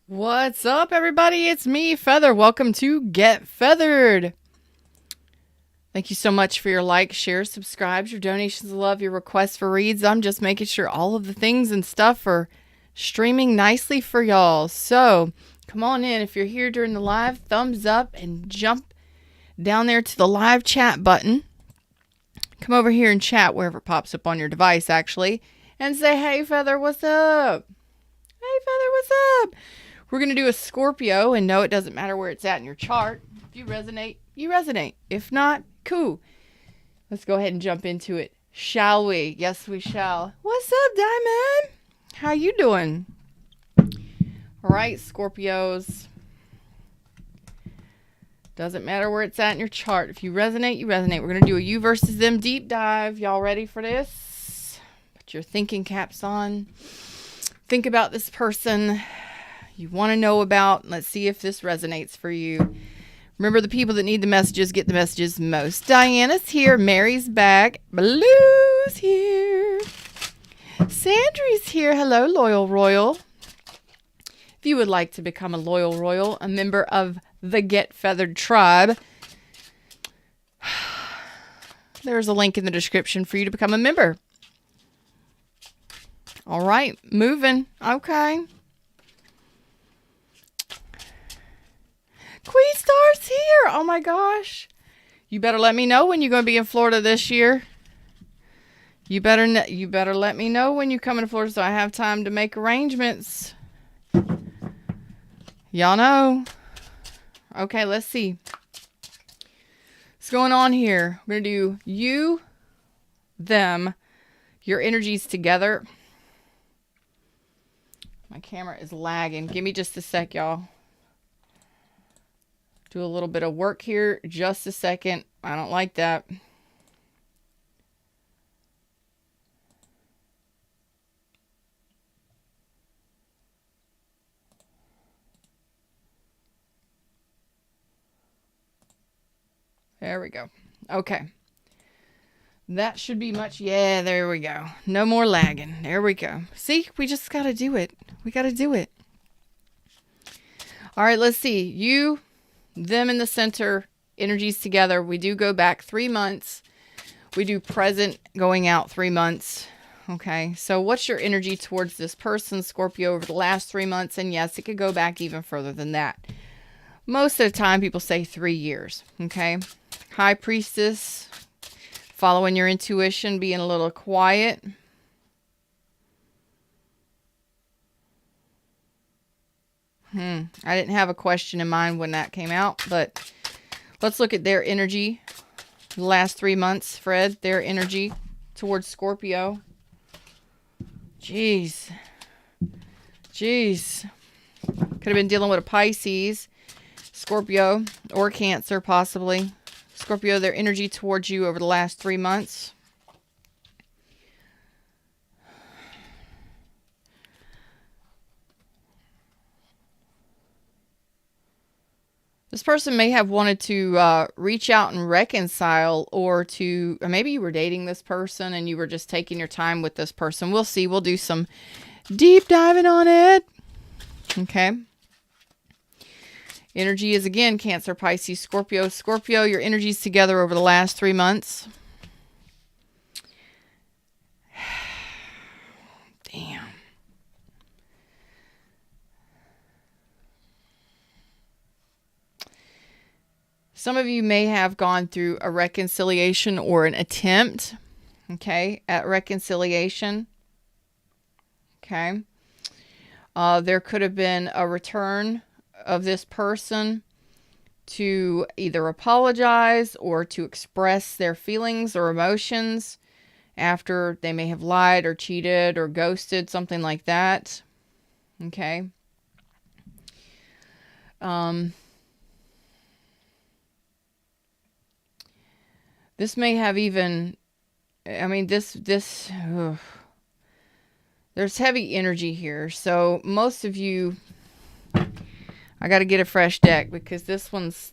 What's up, everybody? It's me, Feather. Welcome to Get Feathered. Thank you so much for your likes, shares, subscribes, your donations of love, your requests for reads. I'm just making sure all of the things and stuff are streaming nicely for y'all. So come on in. If you're here during the live, thumbs up and jump down there to the live chat button. Come over here and chat wherever it pops up on your device, actually, and say, hey, Feather, what's up? Hey, Feather, what's up? We're going to do a Scorpio, and no, it doesn't matter where it's at in your chart. If you resonate, you resonate. If not, cool. Let's go ahead and jump into it, shall we? Yes, we shall. What's up, Diamond? How you doing? All right, Scorpios. Doesn't matter where it's at in your chart. If you resonate, you resonate. We're going to do a you versus them deep dive. Y'all ready for this? Put your thinking caps on. Think about this person you want to know about. Let's see if this resonates for you. Remember, the people that need the messages get the messages most. Diana's here. Mary's back. Blue's here. Sandry's here. Hello, Loyal Royal. If you would like to become a Loyal Royal, a member of the Get Feathered tribe, there's a link in the description for you to become a member. All right, moving. Okay. Queen Star's here. Oh my gosh. You better let me know when you're going to be in Florida this year. You better let me know when you're coming to Florida so I have time to make arrangements. Y'all know. Okay, let's see. What's going on here? We're going to do you, them, your energies together. My camera is lagging. Give me just a sec, y'all. Do a little bit of work here. Just a second. I don't like that. There we go. Okay. That should be much. Yeah, there we go. No more lagging. There we go. See, we just got to do it. We got to do it. All right, let's see. You, them in the center, energies together. We do go back 3 months. We do present going out 3 months. Okay, so what's your energy towards this person, Scorpio, over the last 3 months? And yes, it could go back even further than that. Most of the time, people say 3 years. Okay, High Priestess, following your intuition, being a little quiet. I didn't have a question in mind when that came out, but let's look at their energy. The last 3 months, Fred, their energy towards Scorpio. Jeez. Could have been dealing with a Pisces, Scorpio, or Cancer, possibly. Scorpio, their energy towards you over the last 3 months. This person may have wanted to reach out and reconcile, or maybe you were dating this person and you were just taking your time with this person. We'll see. We'll do some deep diving on it. Okay. Energy is, again, Cancer, Pisces, Scorpio. Scorpio, your energies together over the last 3 months. Damn. Some of you may have gone through a reconciliation or an attempt, okay, at reconciliation. Okay. There could have been a return of this person to either apologize or to express their feelings or emotions after they may have lied or cheated or ghosted, something like that. Okay. This may have even, there's heavy energy here. So most of you, I got to get a fresh deck because this one's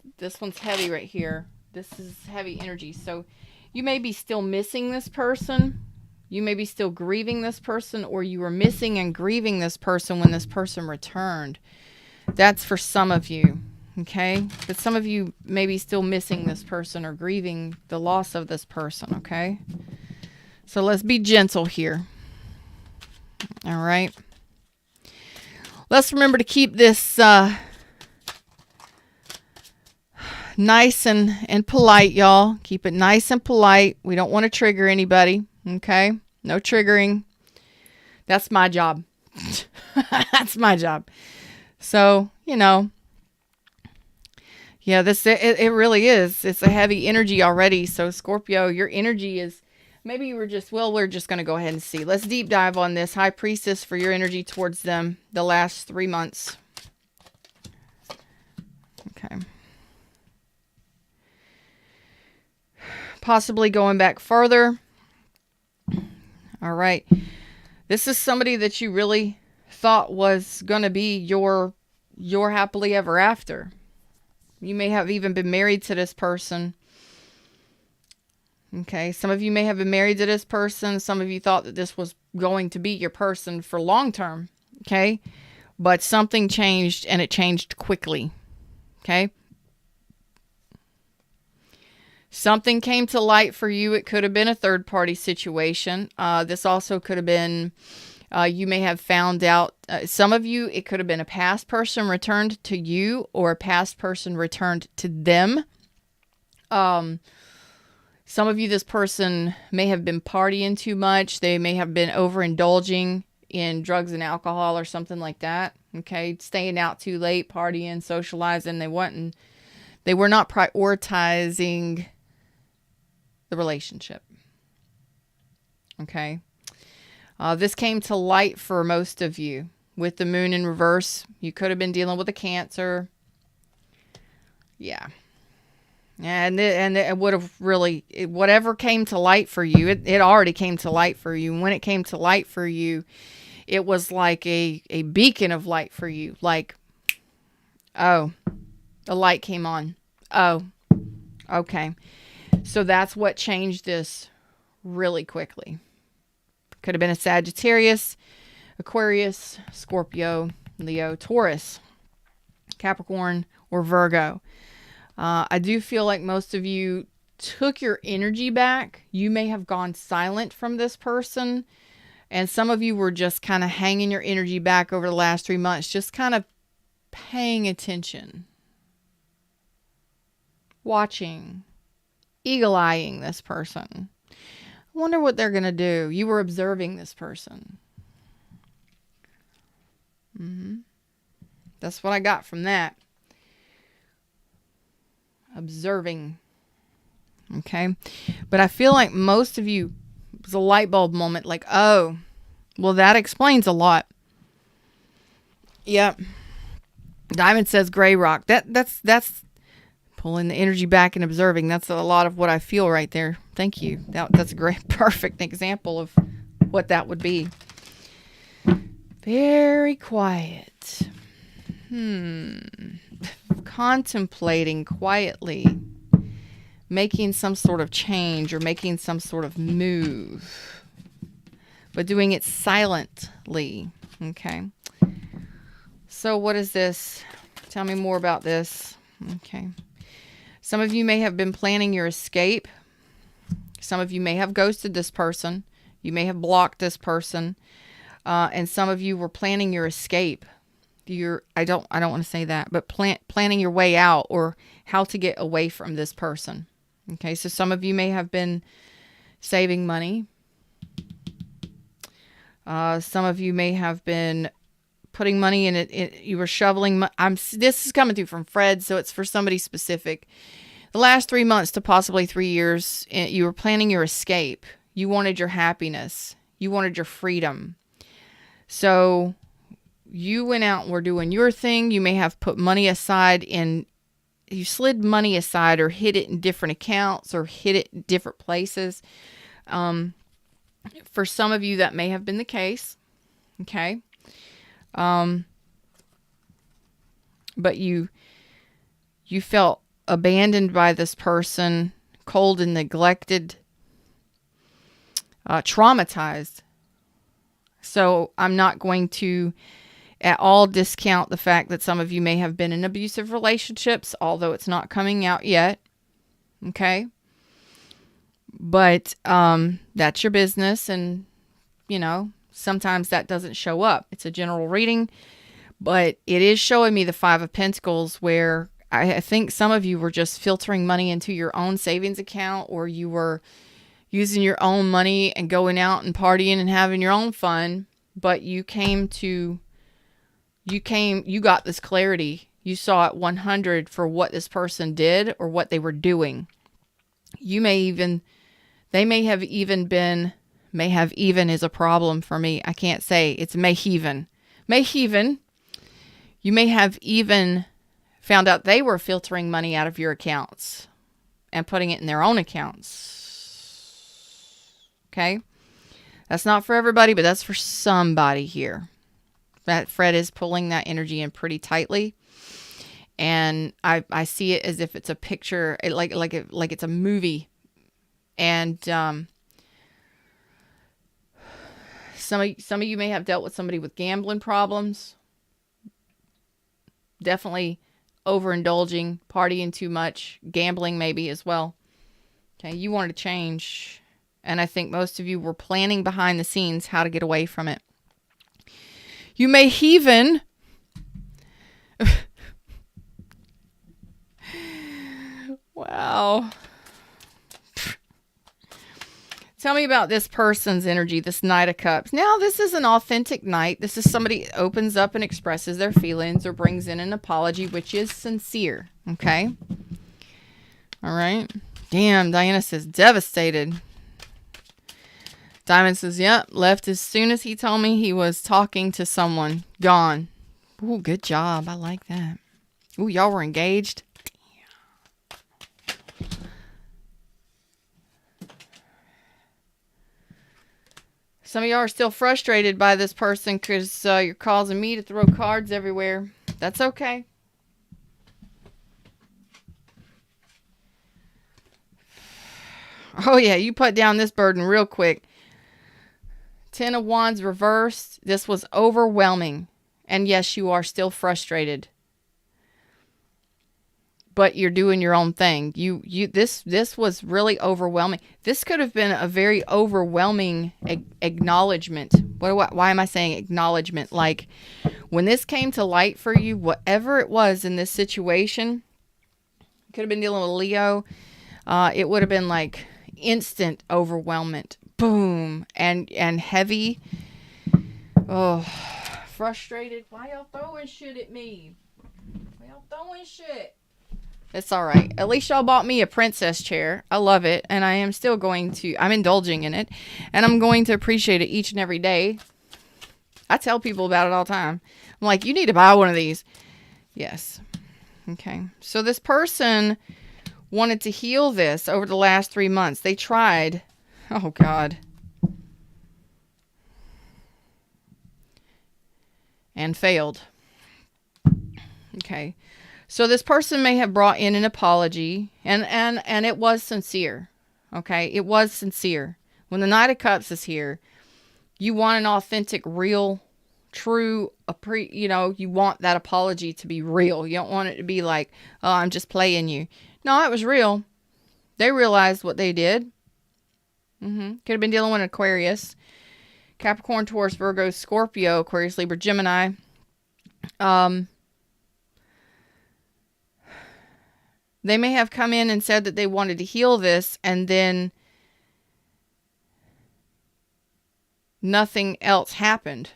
heavy right here. This is heavy energy. So you may be still missing this person. You may be still grieving this person, or you were missing and grieving this person when this person returned. That's for some of you. Okay. But some of you may be still missing this person or grieving the loss of this person. Okay. So let's be gentle here. All right. Let's remember to keep this nice and polite, y'all. Keep it nice and polite. We don't want to trigger anybody. Okay. No triggering. That's my job. That's my job. So, yeah, it really is. It's a heavy energy already. So Scorpio, your energy is, maybe you were just, we're just going to go ahead and see. Let's deep dive on this. High Priestess for your energy towards them the last 3 months. Okay. Possibly going back further. All right. This is somebody that you really thought was going to be your happily ever after. You may have even been married to this person. Okay. Some of you may have been married to this person. Some of you thought that this was going to be your person for long term. Okay. But something changed, and it changed quickly. Okay. Something came to light for you. It could have been a third party situation. This also could have been, you may have found out, some of you, it could have been a past person returned to you, or a past person returned to them. Some of you, this person may have been partying too much. They may have been overindulging in drugs and alcohol or something like that. Okay. Staying out too late, partying, socializing. They were not prioritizing the relationship. Okay. This came to light for most of you with the moon in reverse. You could have been dealing with a Cancer. Yeah. And it would have really, whatever came to light for you, it already came to light for you. And when it came to light for you, it was like a beacon of light for you. Like, oh, the light came on. Oh, okay. So that's what changed this really quickly. Could have been a Sagittarius, Aquarius, Scorpio, Leo, Taurus, Capricorn, or Virgo. I do feel like most of you took your energy back. You may have gone silent from this person. And some of you were just kind of hanging your energy back over the last 3 months, just kind of paying attention, watching, eagle-eyeing this person. I wonder what they're going to do. You were observing this person. That's what I got from that. Observing. Okay. But I feel like most of you, it was a light bulb moment. Like, oh, well, that explains a lot. Yep. Diamond says gray rock. That's pulling the energy back and observing. That's a lot of what I feel right there. Thank you. That's a great, perfect example of what that would be. Very quiet. Contemplating quietly. Making some sort of change or making some sort of move. But doing it silently. Okay. So what is this? Tell me more about this. Okay. Some of you may have been planning your escape. Some of you may have ghosted this person. You may have blocked this person. And some of you were planning your escape. I don't want to say that, but planning your way out or how to get away from this person. Okay, so some of you may have been saving money. Some of you may have been putting money in it. You were shoveling. This is coming through from Fred, so it's for somebody specific. The last 3 months to possibly 3 years, you were planning your escape. You wanted your happiness. You wanted your freedom. So you went out and were doing your thing. You may have put money aside you slid money aside or hid it in different accounts or hid it in different places. For some of you, that may have been the case. Okay. But you felt abandoned by this person, cold and neglected, traumatized. So I'm not going to at all discount the fact that some of you may have been in abusive relationships, although it's not coming out yet. Okay? But that's your business, and, you know, sometimes that doesn't show up. It's a general reading, but it is showing me the Five of Pentacles, where I think some of you were just filtering money into your own savings account, or you were using your own money and going out and partying and having your own fun, but you got this clarity. You saw it 100 for what this person did or what they were doing. They may have even is a problem for me. I can't say. It's may even. You may have even found out they were filtering money out of your accounts and putting it in their own accounts. Okay? That's not for everybody, but that's for somebody here. That Fred is pulling that energy in pretty tightly. And I see it as if it's a picture, like it's a movie. And some of you may have dealt with somebody with gambling problems. Definitely overindulging, partying too much, gambling maybe as well. Okay, you wanted to change. And I think most of you were planning behind the scenes how to get away from it. You may even wow. Tell me about this person's energy, this Knight of Cups. Now, this is an authentic knight. This is somebody that opens up and expresses their feelings or brings in an apology, which is sincere. Okay? All right. Damn, Diana says devastated. Diamond says, yep, left as soon as he told me he was talking to someone. Gone. Ooh, good job. I like that. Ooh, y'all were engaged. Some of y'all are still frustrated by this person because you're causing me to throw cards everywhere. That's okay. Oh, yeah, you put down this burden real quick. Ten of Wands reversed. This was overwhelming. And yes, you are still frustrated. But you're doing your own thing. This was really overwhelming. This could have been a very overwhelming acknowledgement. Why am I saying acknowledgement? Like, when this came to light for you, whatever it was in this situation, could have been dealing with Leo. It would have been like instant overwhelmment. Boom. And heavy. Oh, frustrated. Why y'all throwing shit at me? Why y'all throwing shit? It's all right. At least y'all bought me a princess chair. I love it. And I am still I'm indulging in it. And I'm going to appreciate it each and every day. I tell people about it all the time. I'm like, you need to buy one of these. Yes. Okay. So this person wanted to heal this over the last 3 months. They tried. Oh, God. And failed. Okay. So this person may have brought in an apology, and it was sincere. Okay? It was sincere. When the Knight of Cups is here, you want an authentic, real, true, you want that apology to be real. You don't want it to be like, oh, I'm just playing you. No, it was real. They realized what they did. Could have been dealing with an Aquarius. Capricorn, Taurus, Virgo, Scorpio, Aquarius, Libra, Gemini. They may have come in and said that they wanted to heal this, and then nothing else happened.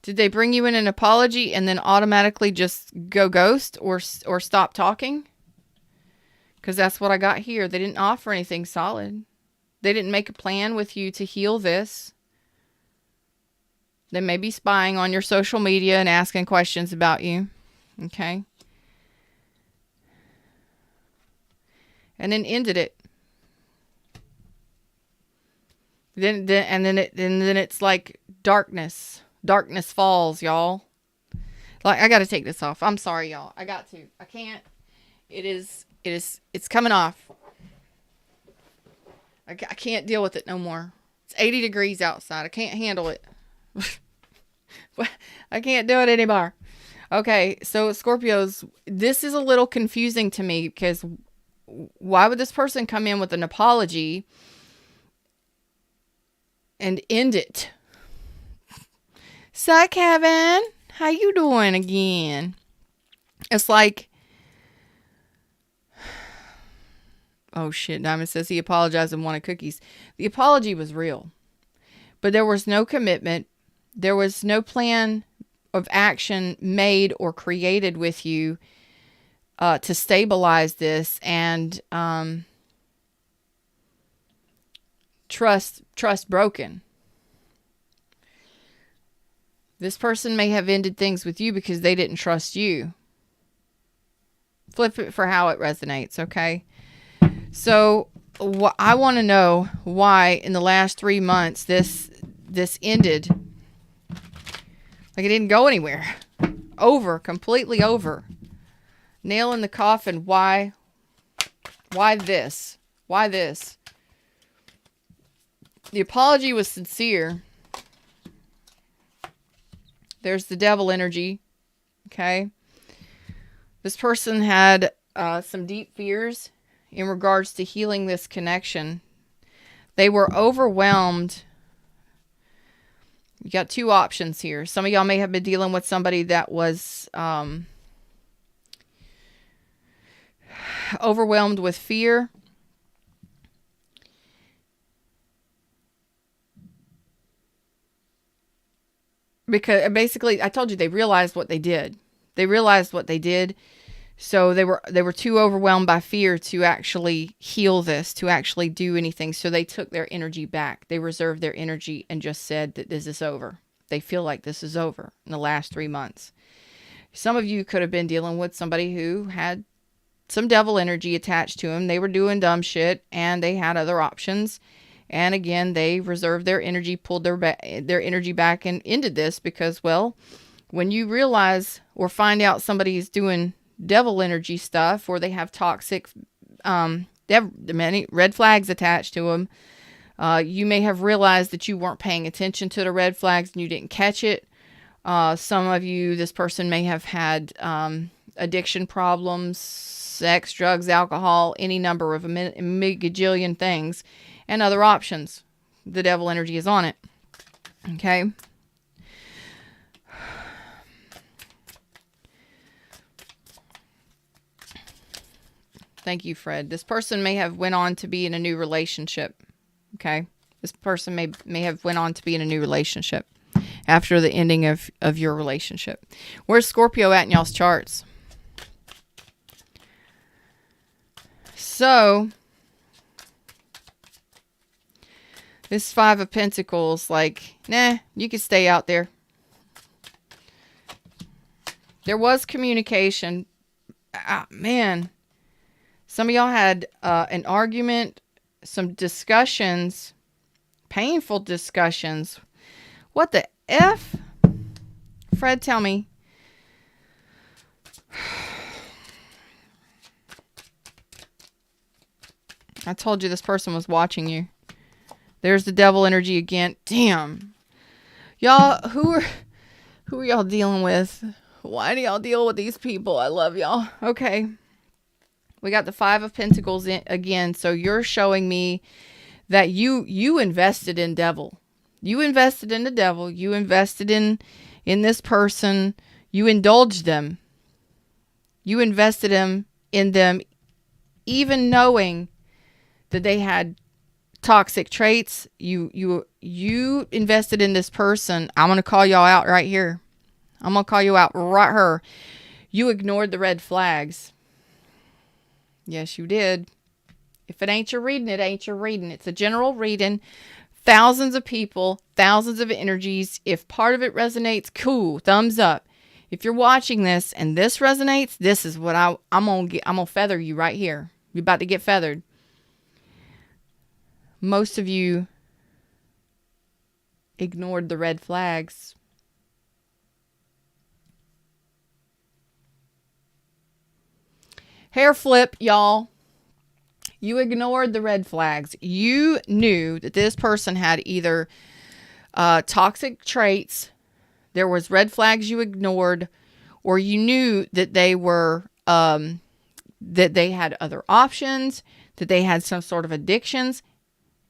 Did they bring you in an apology and then automatically just go ghost or stop talking? Because that's what I got here. They didn't offer anything solid. They didn't make a plan with you to heal this. They may be spying on your social media and asking questions about you. Okay? And then ended it. Then it's like darkness. Darkness falls, y'all. Like, I got to take this off. I'm sorry, y'all. I got to. I can't. It's coming off. I can't deal with it no more. It's 80 degrees outside. I can't handle it. I can't do it anymore. Okay, so Scorpios, this is a little confusing to me because why would this person come in with an apology and end it? So, Kevin, how you doing again? It's like, oh shit, Diamond says he apologized and wanted cookies. The apology was real, but there was no commitment. There was no plan of action made or created with you to stabilize this and trust broken. This person may have ended things with you because they didn't trust you. Flip it for how it resonates, okay? So I want to know why in the last 3 months this ended. Like it didn't go anywhere. Over, completely over. Nail in the coffin. Why this? Why this? The apology was sincere. There's the devil energy. Okay. This person had some deep fears in regards to healing this connection. They were overwhelmed. You got two options here. Some of y'all may have been dealing with somebody that was overwhelmed with fear. Because basically, I told you they realized what they did. They realized what they did. So they were too overwhelmed by fear to actually heal this, to actually do anything. So they took their energy back. They reserved their energy and just said that this is over. They feel like this is over in the last 3 months. Some of you could have been dealing with somebody who had some devil energy attached to them. They were doing dumb shit and they had other options. And again, they reserved their energy, pulled their energy back and ended this because, well, when you realize or find out somebody's doing devil energy stuff or they have toxic, they have many red flags attached to them, you may have realized that you weren't paying attention to the red flags and you didn't catch it. Some of you, this person may have had addiction problems, sex, drugs, alcohol, any number of a gajillion things and other options. The devil energy is on it. Okay. Thank you, Fred. This person may have went on to be in a new relationship. Okay. This person may have went on to be in a new relationship after the ending of your relationship. Where's Scorpio at in y'all's charts? So, this Five of Pentacles, like, nah, you can stay out there. There was communication. Man. Some of y'all had an argument, some discussions, painful discussions. What the F? Fred, tell me. I told you this person was watching you. There's the devil energy again. Damn. Y'all, who are y'all dealing with? Why do y'all deal with these people? I love y'all. Okay. We got the Five of Pentacles in again. So you're showing me that you invested in devil. You invested in the devil. You invested in this person. You indulged them. You invested in them, even knowing that they had toxic traits. You invested in this person. I'm going to call y'all out right here. I'm going to call you out right here. You ignored the red flags. Yes, you did. If it ain't your reading, it ain't your reading. It's a general reading. Thousands of people, thousands of energies. If part of it resonates, cool. Thumbs up. If you're watching this and this resonates, this is what I'm gonna feather you right here. You're about to get feathered. Most of you ignored the red flags. Hair flip, y'all. You ignored the red flags. You knew that this person had either toxic traits There was red flags you ignored, or you knew that they were, that they had other options, that they had some sort of addictions,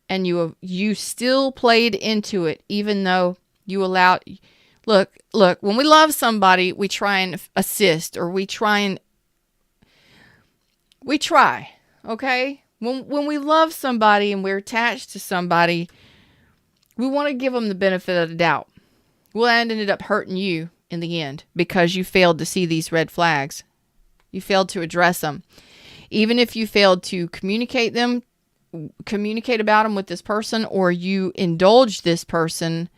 and you still played into it, even though you allowed. Look, when we love somebody, we try and assist, or we try, okay? When we love somebody and we're attached to somebody, we want to give them the benefit of the doubt. Well, that ended up hurting you in the end because you failed to see these red flags. You failed to address them. Even if you failed to communicate about them with this person, or you indulged this person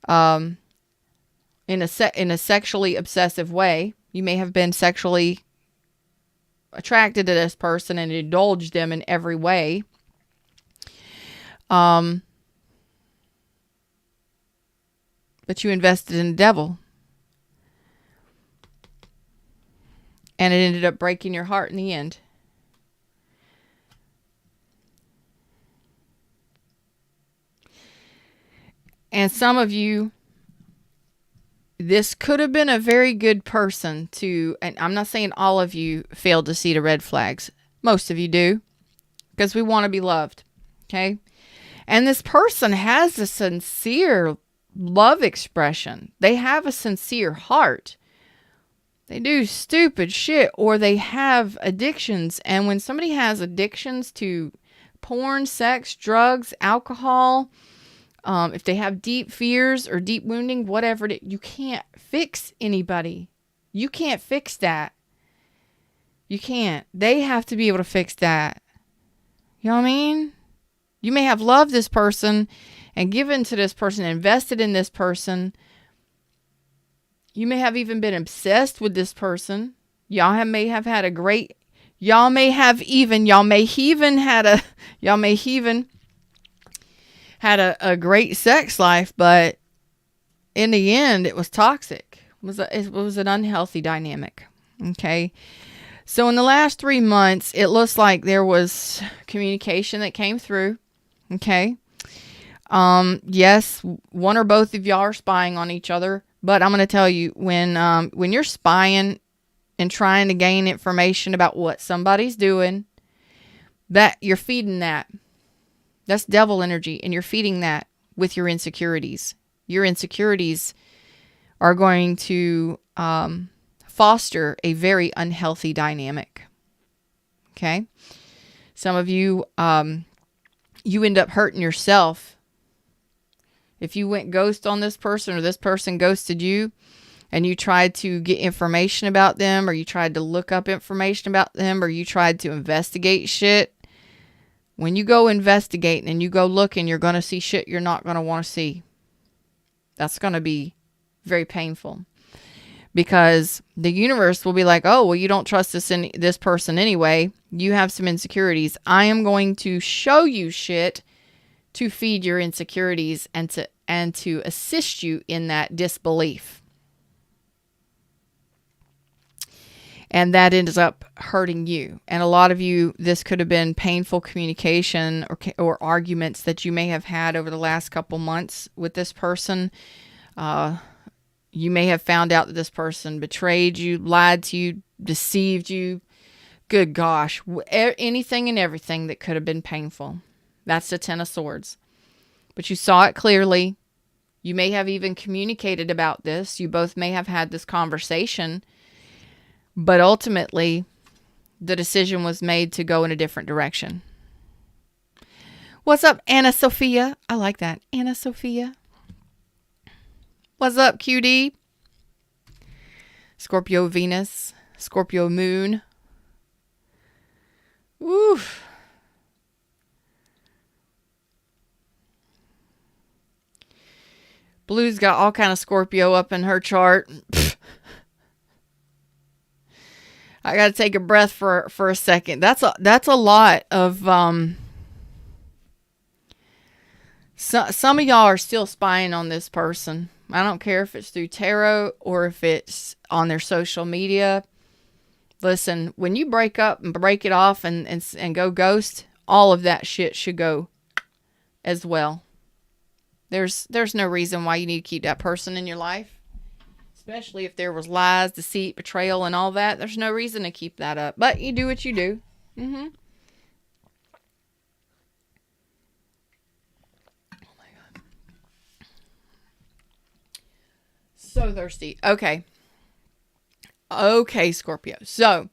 in a sexually obsessive way. You may have been sexually attracted to this person and indulged them in every way. But you invested in the devil. And it ended up breaking your heart in the end. And some of you, this could have been a very good person to, and I'm not saying all of you failed to see the red flags. Most of you do, because we want to be loved. Okay? And this person has a sincere love expression. They have a sincere heart. They do stupid shit, or they have addictions. And when somebody has addictions to porn, sex, drugs, alcohol, if they have deep fears or deep wounding, whatever, you can't fix anybody. You can't fix that. You can't. They have to be able to fix that. You know what I mean? You may have loved this person and given to this person, invested in this person. You may have even been obsessed with this person. Y'all may have had a great, y'all may even had a great sex life, but in the end, it was toxic. It was an unhealthy dynamic. Okay. So in the last 3 months, it looks like there was communication that came through. Okay. Yes, one or both of y'all are spying on each other, but I'm going to tell you, when you're spying and trying to gain information about what somebody's doing, that you're feeding that. That's devil energy, and you're feeding that with your insecurities. Your insecurities are going to foster a very unhealthy dynamic. Okay? Some of you, you end up hurting yourself. If you went ghost on this person, or this person ghosted you, and you tried to get information about them, or you tried to look up information about them, or you tried to investigate shit, when you go investigating and you go looking, you're going to see shit you're not going to want to see. That's going to be very painful. Because the universe will be like, oh, well, you don't trust this person anyway. You have some insecurities. I am going to show you shit to feed your insecurities and to assist you in that disbelief. And that ends up hurting you. And a lot of you, this could have been painful communication or arguments that you may have had over the last couple months with this person. You may have found out that this person betrayed you, lied to you, deceived you. Good gosh. Anything and everything that could have been painful. That's the 10 of Swords. But you saw it clearly. You may have even communicated about this. You both may have had this conversation. But ultimately, the decision was made to go in a different direction. What's up, Anna Sophia? I like that. Anna Sophia. What's up, QD? Scorpio Venus. Scorpio Moon. Oof. Blue's got all kind of Scorpio up in her chart. I got to take a breath for a second. That's a lot of, some of y'all are still spying on this person. I don't care if it's through tarot or if it's on their social media. Listen, when you break up and break it off and go ghost, all of that shit should go as well. There's no reason why you need to keep that person in your life. Especially if there was lies, deceit, betrayal, and all that. There's no reason to keep that up. But you do what you do. Mm-hmm. Oh my God. So thirsty. Okay. Okay, Scorpio. So,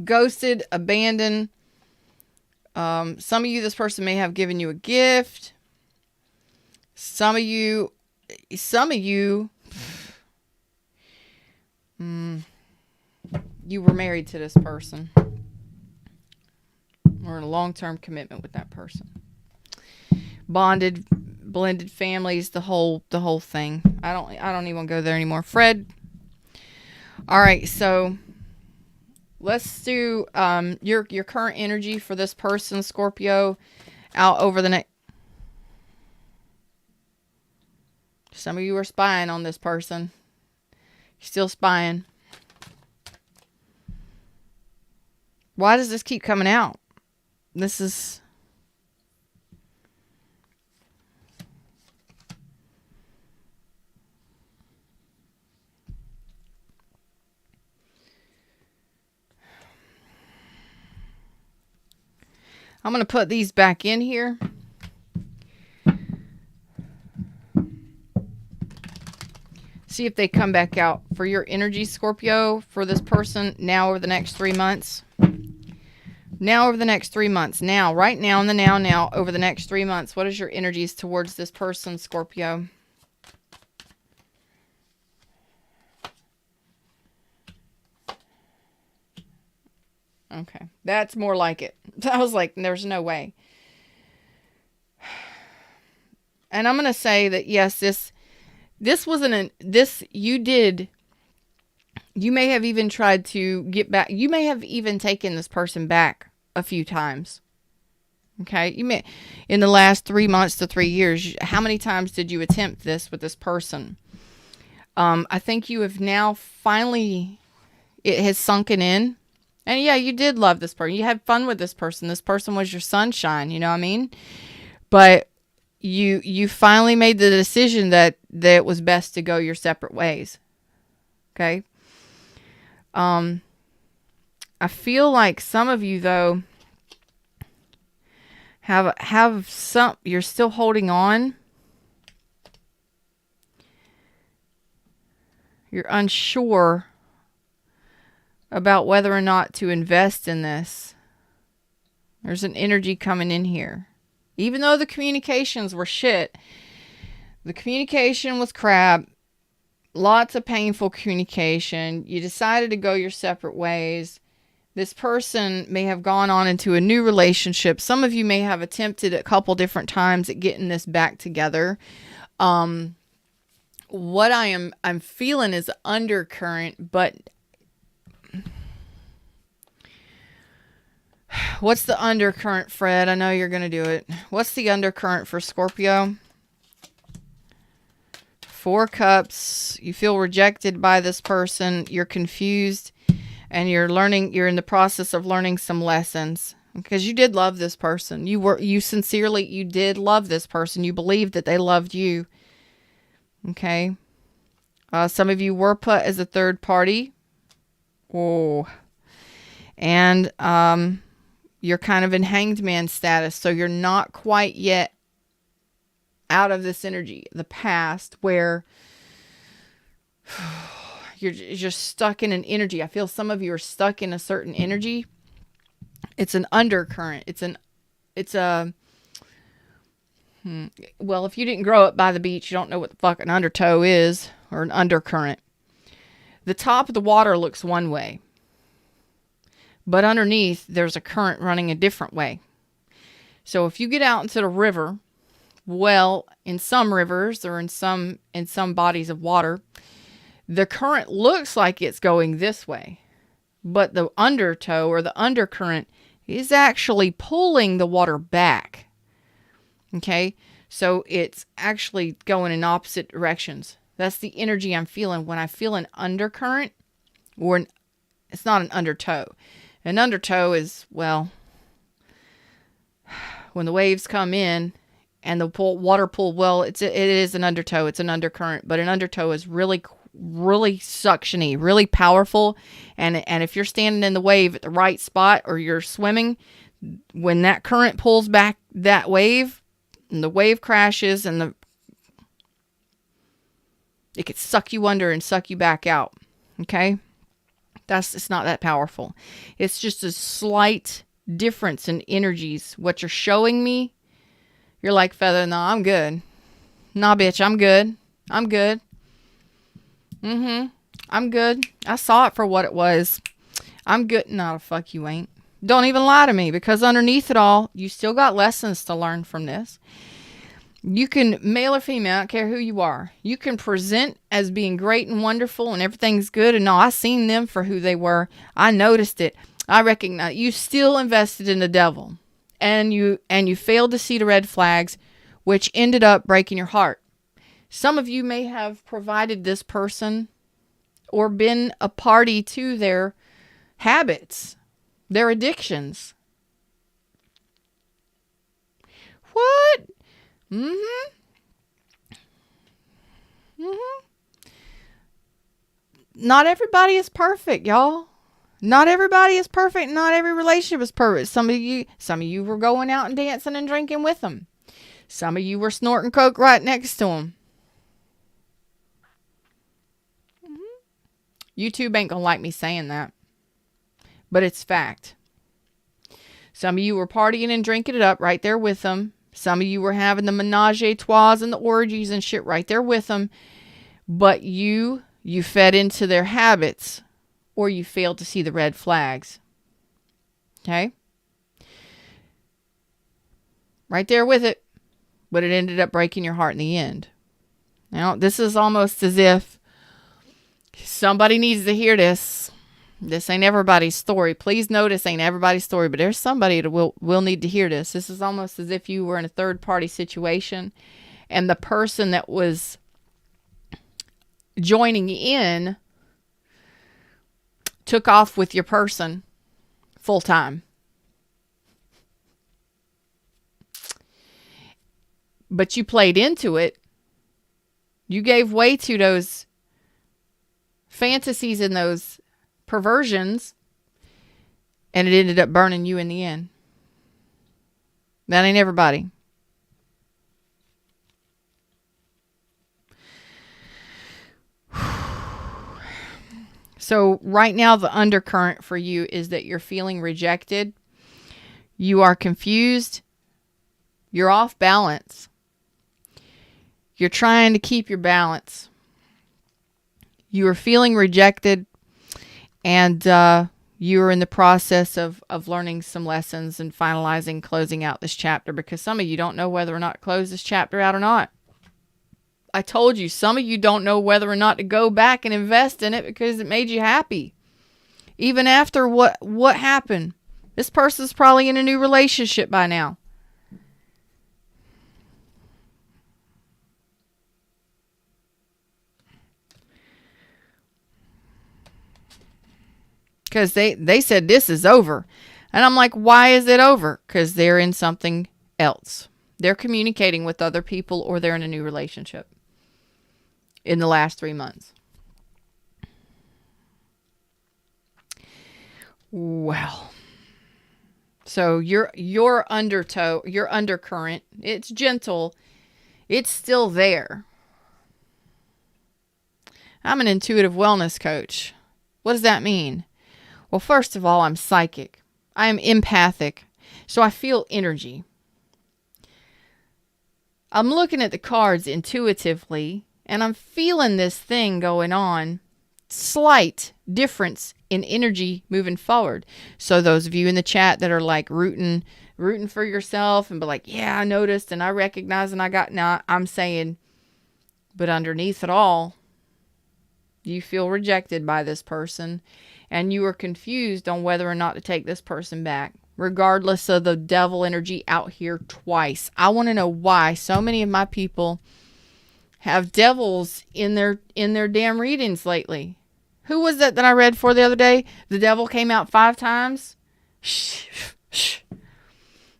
ghosted, abandoned. Some of you, this person may have given you a gift. Some of you, you were married to this person, or in a long-term commitment with that person. Bonded, blended families, the whole thing. I don't even want to go there anymore. Fred. All right, so let's do your current energy for this person, Scorpio, out over the next. Some of you are spying on this person. You're still spying. Why does this keep coming out? This is... I'm going to put these back in here. See if they come back out for your energy, Scorpio, for this person now over the next 3 months. Now over the next 3 months. Now, right now, in the now, over the next 3 months. What is your energies towards this person, Scorpio? Okay. That's more like it. I was like, there's no way. And I'm going to say that, yes, this wasn't you may have even tried to get back. You may have even taken this person back a few times. Okay. You may, in the last 3 months to 3 years, how many times did you attempt this with this person? I think you have now finally, it has sunken in. And yeah, you did love this person. You had fun with this person. This person was your sunshine. You know what I mean? But you finally made the decision that it was best to go your separate ways. Okay. I feel like some of you, though, have some, you're still holding on. You're unsure about whether or not to invest in this. There's an energy coming in here. Even though the communications were shit, the communication was crap, lots of painful communication, you decided to go your separate ways. This person may have gone on into a new relationship. Some of you may have attempted a couple different times at getting this back together. What I'm feeling is undercurrent, but what's the undercurrent, Fred? I know you're going to do it. What's the undercurrent for Scorpio? 4 cups. You feel rejected by this person. You're confused. And you're in the process of learning some lessons. Because you did love this person. You sincerely did love this person. You believed that they loved you. Okay. Some of you were put as a third party. Oh. And, you're kind of in hanged man status. So you're not quite yet out of this energy, the past, where you're just stuck in an energy. I feel some of you are stuck in a certain energy. It's an undercurrent. Well, if you didn't grow up by the beach, you don't know what the fuck an undertow is, or an undercurrent. The top of the water looks one way. But underneath, there's a current running a different way. So if you get out into the river, well, in some rivers or in some bodies of water, the current looks like it's going this way. But the undertow or the undercurrent is actually pulling the water back. Okay? So it's actually going in opposite directions. That's the energy I'm feeling when I feel an undercurrent, or it's not an undertow. An undertow is, well, when the waves come in and the water pool, well, it is an undertow. It's an undercurrent, but an undertow is really, really suctiony, really powerful. And if you're standing in the wave at the right spot, or you're swimming, when that current pulls back that wave, and the wave crashes, and it could suck you under and suck you back out. Okay? It's not that powerful. It's just a slight difference in energies. What you're showing me, you're like, Feather, no, I'm good. Nah, bitch, I'm good. I'm good. I'm good. I saw it for what it was. I'm good. No, the fuck you ain't. Don't even lie to me, because underneath it all, you still got lessons to learn from this. You can, male or female, I don't care who you are, you can present as being great and wonderful and everything's good. And no, I seen them for who they were. I noticed it. I recognize you still invested in the devil, and you failed to see the red flags, which ended up breaking your heart. Some of you may have provided this person or been a party to their habits, their addictions. What? Not everybody is perfect, y'all. Not everybody is perfect. Not every relationship is perfect. Some of you were going out and dancing and drinking with them. Some of you were snorting coke right next to them. YouTube ain't gonna like me saying that, but it's fact. Some of you were partying and drinking it up right there with them. Some of you were having the menage a trois and the orgies and shit right there with them. But you fed into their habits, or you failed to see the red flags. Okay? Right there with it. But it ended up breaking your heart in the end. Now, this is almost as if somebody needs to hear this. This ain't everybody's story. Please notice, ain't everybody's story, but there's somebody that will need to hear this. This is almost as if you were in a third party situation, and the person that was joining in took off with your person full time. But you played into it. You gave way to those fantasies and those perversions, and it ended up burning you in the end. That ain't everybody. So right now, the undercurrent for you is that you're feeling rejected. You are confused. You're off balance. You're trying to keep your balance. You are feeling rejected, and you are in the process of learning some lessons and finalizing, closing out this chapter, because some of you don't know whether or not to close this chapter out or not. I told you, some of you don't know whether or not to go back and invest in it because it made you happy. Even after what happened. This person's probably in a new relationship by now. Because they said this is over. And I'm like, why is it over? Because they're in something else. They're communicating with other people, or they're in a new relationship in the last 3 months. Well, so your undertow, your undercurrent, it's gentle. It's still there. I'm an intuitive wellness coach. What does that mean? Well, first of all, I'm psychic. I am empathic. So I feel energy. I'm looking at the cards intuitively, and I'm feeling this thing going on. Slight difference in energy moving forward. So those of you in the chat that are like rooting for yourself and be like, yeah, I noticed and I recognize and I got, now I'm saying, but underneath it all, you feel rejected by this person, and you are confused on whether or not to take this person back, regardless of the devil energy out here twice. I want to know why so many of my people have devils in their damn readings lately. Who was that I read for the other day? The devil came out 5 times. Shh.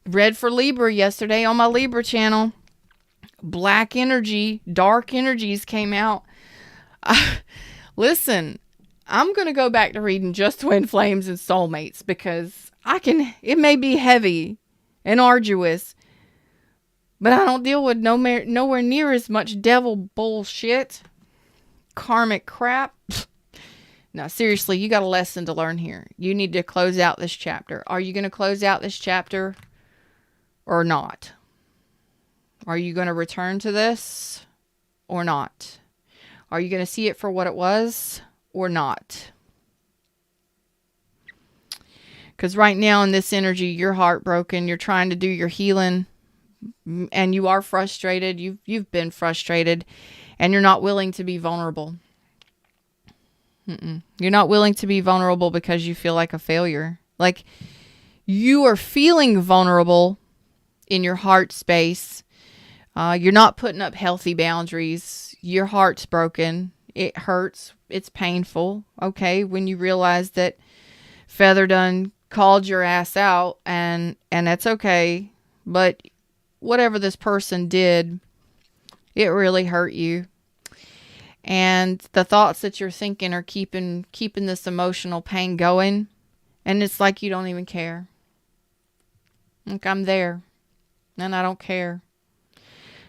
Read for Libra yesterday on my Libra channel. black energy, dark energies came out. Listen, I'm going to go back to reading Just Twin Flames and Soulmates because it may be heavy and arduous, but I don't deal with nowhere near as much devil bullshit, karmic crap. No, seriously, you got a lesson to learn here. You need to close out this chapter. Are you going to close out this chapter or not? Are you going to return to this or not? Are you going to see it for what it was or not? Because right now in this energy, you're heartbroken. You're trying to do your healing and you are frustrated. You've been frustrated and you're not willing to be vulnerable. You're not willing to be vulnerable because you feel like a failure. Like you are feeling vulnerable in your heart space. You're not putting up healthy boundaries. Your heart's broken. It hurts. It's painful. Okay. When you realize that Feather done called your ass out and that's okay. But whatever this person did, it really hurt you. And the thoughts that you're thinking are keeping this emotional pain going. And it's like you don't even care. Like I'm there. And I don't care.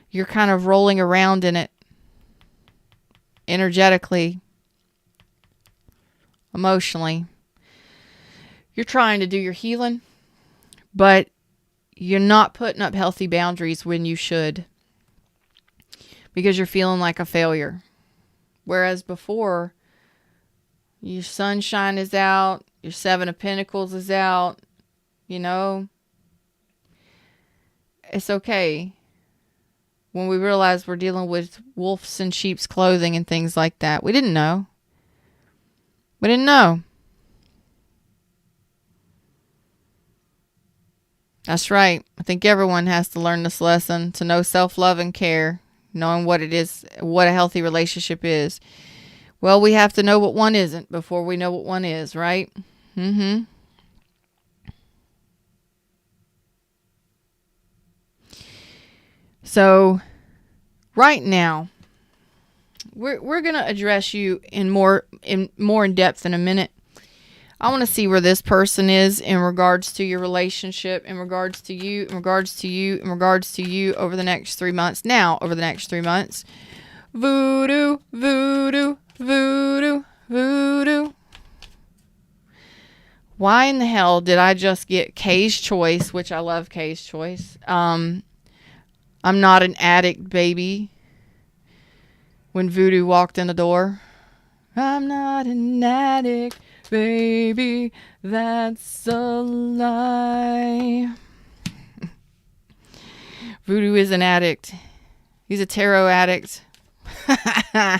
You're kind of rolling around in it. Energetically. Emotionally. You're trying to do your healing. But you're not putting up healthy boundaries when you should. Because you're feeling like a failure. Whereas before, your sunshine is out, your Seven of Pentacles is out, you know. It's okay. When we realize we're dealing with wolves in sheep's clothing and things like that. We didn't know. We didn't know. That's right. I think everyone has to learn this lesson to know self-love and care. Knowing what it is, what a healthy relationship is. Well, we have to know what one isn't before we know what one is, right? So, right now, we're gonna address you in more in depth in a minute. I want to see where this person is in regards to your relationship, in regards to you, in regards to you, in regards to you over the next 3 months. Now, over the next 3 months. Voodoo, voodoo, voodoo, voodoo. Why in the hell did I just get Kay's Choice, which I love Kay's Choice. I'm not an addict, baby. When Voodoo walked in the door. I'm not an addict. Baby, that's a lie. Voodoo is an addict. He's a tarot addict. Oh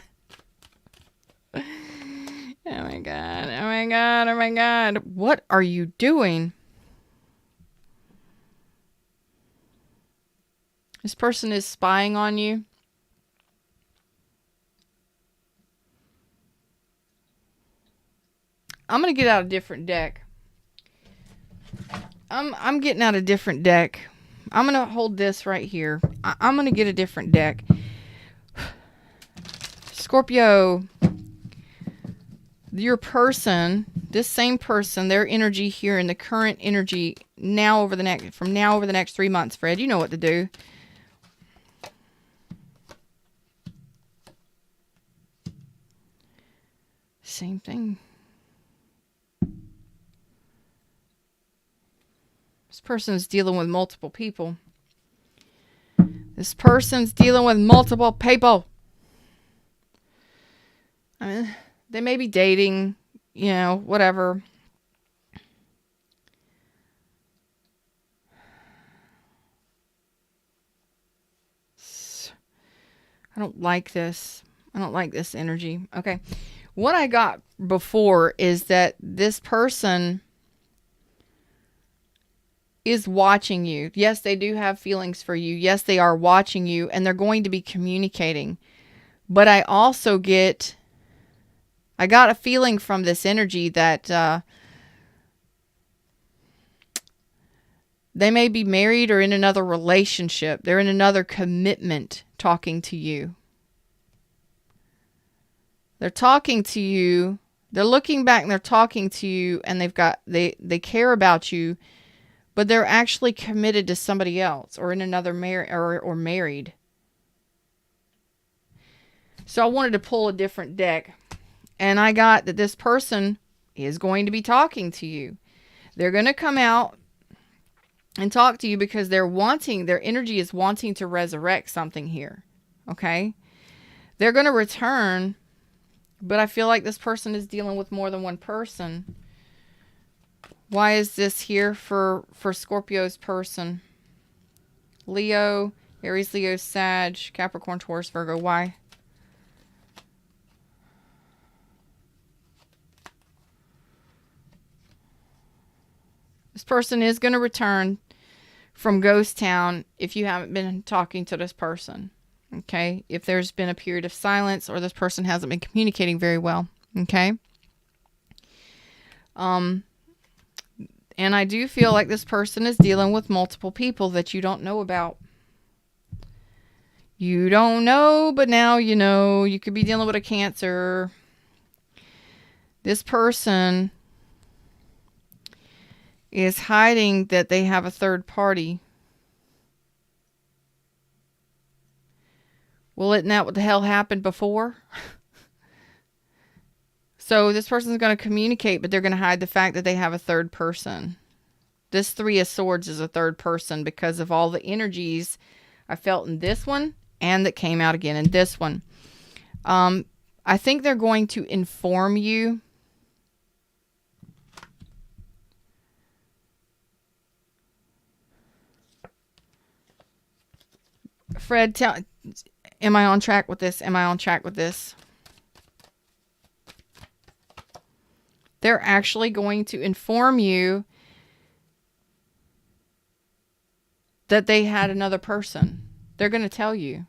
my God. Oh my God. Oh my God. What are you doing? This person is spying on you. I'm going to get out a different deck. I'm getting out a different deck. I'm going to hold this right here. I'm going to get a different deck. Scorpio, your person, this same person, their energy here and the current energy from now over the next 3 months, Fred, you know what to do. Same thing. This person's dealing with multiple people. This person's dealing with multiple people. I mean, they may be dating, you know, whatever. I don't like this. I don't like this energy. Okay. What I got before is that this person is watching you. Yes, they do have feelings for you. Yes, they are watching you and they're going to be communicating. But I also I got a feeling from this energy that They may be married or in another relationship. They're in another commitment talking to you. They're talking to you. They're looking back and they're talking to you, and they care about you, but they're actually committed to somebody else or in another or married. So I wanted to pull a different deck, and I got that this person is going to be talking to you. They're going to come out and talk to you because their energy is wanting to resurrect something here. Okay? They're going to return, but I feel like this person is dealing with more than one person. Why is this here for Scorpio's person? Leo, Aries, Leo, Sag, Capricorn, Taurus, Virgo. Why? This person is going to return from Ghost Town if you haven't been talking to this person. Okay? If there's been a period of silence or this person hasn't been communicating very well. Okay? And I do feel like this person is dealing with multiple people that you don't know about. You don't know, but now you know. You could be dealing with a Cancer. This person is hiding that they have a third party. Well, isn't that what the hell happened before? So this person's going to communicate, but they're going to hide the fact that they have a third person. This Three of Swords is a third person because of all the energies I felt in this one and that came out again in this one. I think they're going to inform you. Fred, am I on track with this? Am I on track with this? They're actually going to inform you that they had another person. They're going to tell you.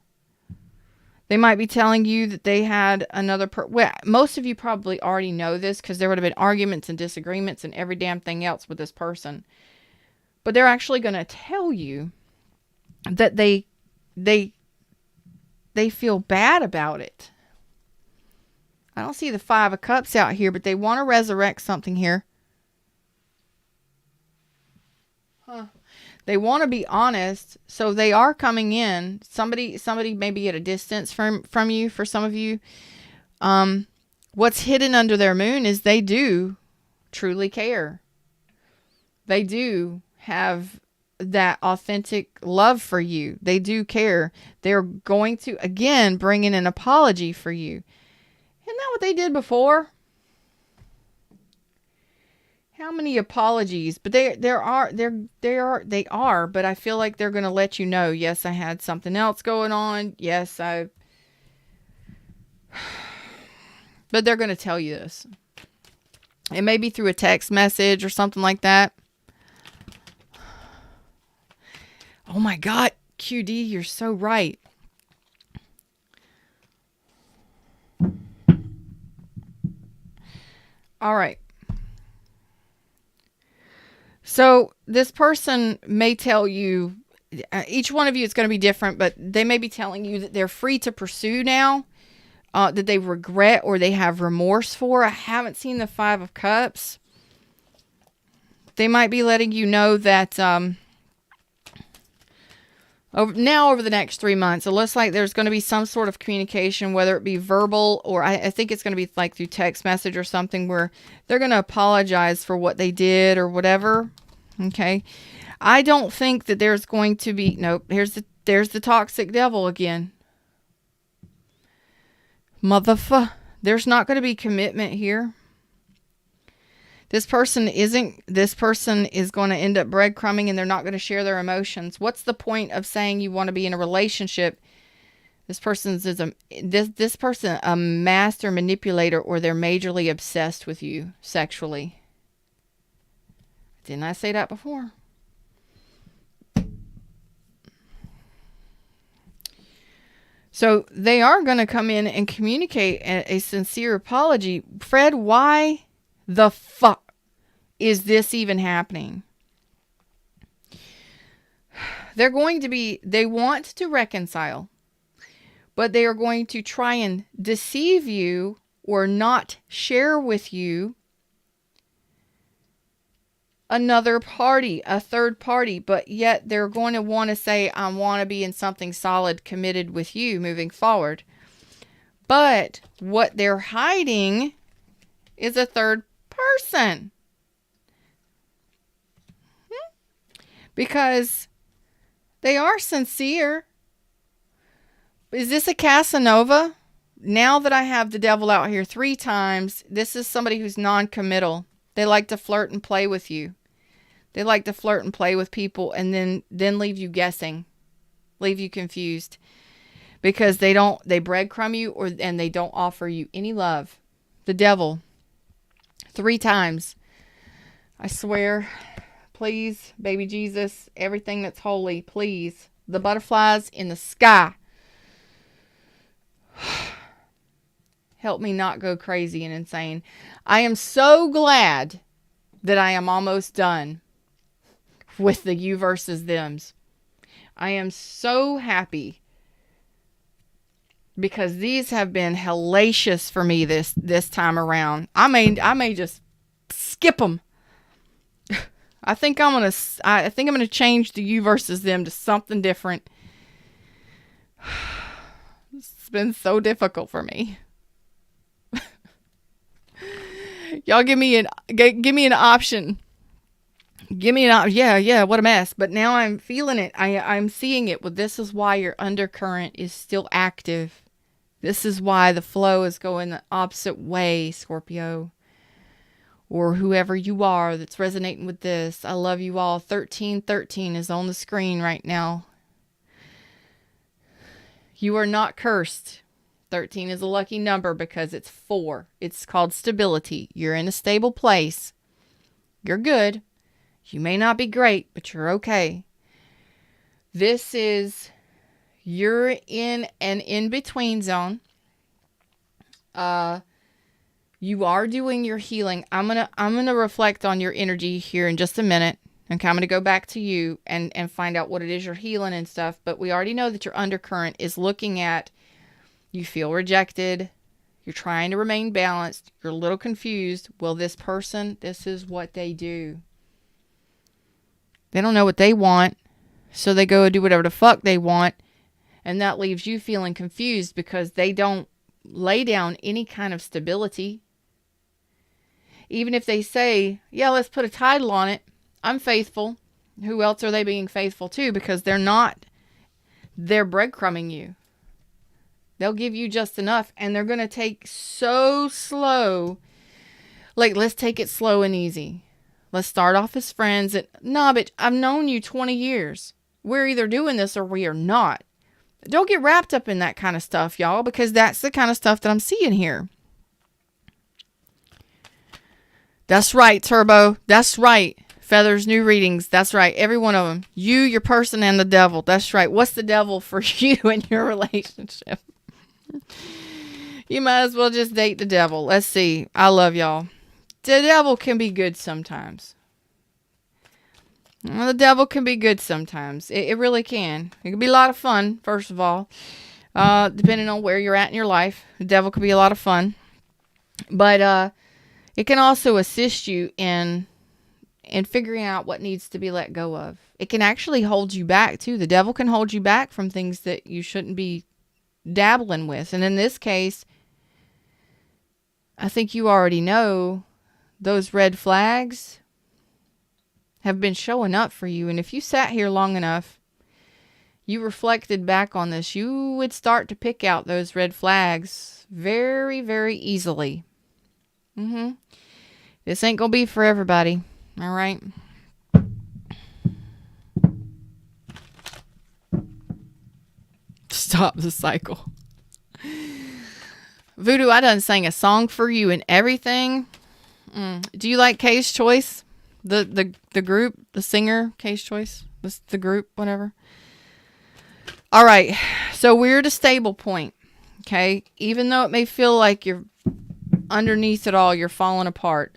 They might be telling you that they had another person. Well, most of you probably already know this because there would have been arguments and disagreements and every damn thing else with this person. But they're actually going to tell you that they feel bad about it. I don't see the Five of Cups out here, but they want to resurrect something here. They want to be honest, so they are coming in. Somebody may be at a distance from you. For some of you, what's hidden under their moon is they do truly care. They do have that authentic love for you. They do care. They're going to, again, bring in an apology for you. Isn't that what they did before? How many apologies? But they are, but I feel like they're going to let you know, yes, I had something else going on. Yes, but they're going to tell you this. It may be through a text message or something like that. Oh my God, QD, you're so right. All right. So this person may tell you, each one of you is going to be different, but they may be telling you that they're free to pursue now, that they regret or they have remorse for. I haven't seen the Five of Cups. They might be letting you know that over the next 3 months, it looks like there's going to be some sort of communication, whether it be verbal or I think it's going to be like through text message or something where they're going to apologize for what they did or whatever. Okay. I don't think that there's going to be, nope, there's the toxic devil again. There's not going to be commitment here. This person is going to end up breadcrumbing and they're not going to share their emotions. What's the point of saying you want to be in a relationship? This person a master manipulator, or they're majorly obsessed with you sexually. Didn't I say that before? So they are going to come in and communicate a sincere apology. Fred, why the fuck is this even happening? they want to reconcile, but they are going to try and deceive you or not share with you another party, a third party, but yet they're going to want to say, I want to be in something solid, committed with you moving forward. But what they're hiding is a third person. Because they are sincere. Is this a Casanova? Now that I have the devil out here 3 times, this is somebody who's non-committal. They like to flirt and play with you. They like to flirt and play with people and then leave you guessing, leave you confused, because they breadcrumb you and they don't offer you any love. The devil, 3 times. I swear, please, baby Jesus, everything that's holy, please. The butterflies in the sky. Help me not go crazy and insane. I am so glad that I am almost done with the you versus thems. I am so happy because these have been hellacious for me this time around. I may just skip them. I think I'm gonna change the you versus them to something different. It's been so difficult for me. Y'all give me an option. Give me an option. Yeah, what a mess. But now I'm feeling it. I'm seeing it. Well, this is why your undercurrent is still active. This is why the flow is going the opposite way, Scorpio. Or whoever you are that's resonating with this. I love you all. 1313 is on the screen right now. You are not cursed. 13 is a lucky number because it's 4. It's called stability. You're in a stable place. You're good. You may not be great, but you're okay. You're in an in-between zone. You are doing your healing. I'm gonna reflect on your energy here in just a minute. Okay, I'm gonna go back to you and find out what it is you're healing and stuff. But we already know that your undercurrent is looking at you feel rejected. You're trying to remain balanced. You're a little confused. Well, this person, this is what they do. They don't know what they want, so they go and do whatever the fuck they want, and that leaves you feeling confused because they don't lay down any kind of stability. Even if they say, yeah, let's put a title on it, I'm faithful. Who else are they being faithful to? Because they're not. They're breadcrumbing you. They'll give you just enough, and they're going to take so slow. Like, let's take it slow and easy. Let's start off as friends. Nah, bitch, I've known you 20 years. We're either doing this or we are not. Don't get wrapped up in that kind of stuff, y'all, because that's the kind of stuff that I'm seeing here. That's right, Turbo. That's right. Feathers, new readings. That's right. Every one of them. You, your person, and the devil. That's right. What's the devil for you in your relationship? You might as well just date the devil. Let's see. I love y'all. The devil can be good sometimes. Well, the devil can be good sometimes. It really can. It can be a lot of fun, first of all. Depending on where you're at in your life. The devil can be a lot of fun. But it can also assist you in figuring out what needs to be let go of. It can actually hold you back, too. The devil can hold you back from things that you shouldn't be dabbling with. And in this case, I think you already know those red flags have been showing up for you. And if you sat here long enough, you reflected back on this, you would start to pick out those red flags very, very easily. This ain't gonna be for everybody. All right. Stop the cycle. Voodoo, I done sang a song for you and everything. Do you like Kay's Choice? The group, the singer, Kay's Choice? The group, whatever. All right. So we're at a stable point. Okay. Even though it may feel like you're underneath it all, you're falling apart.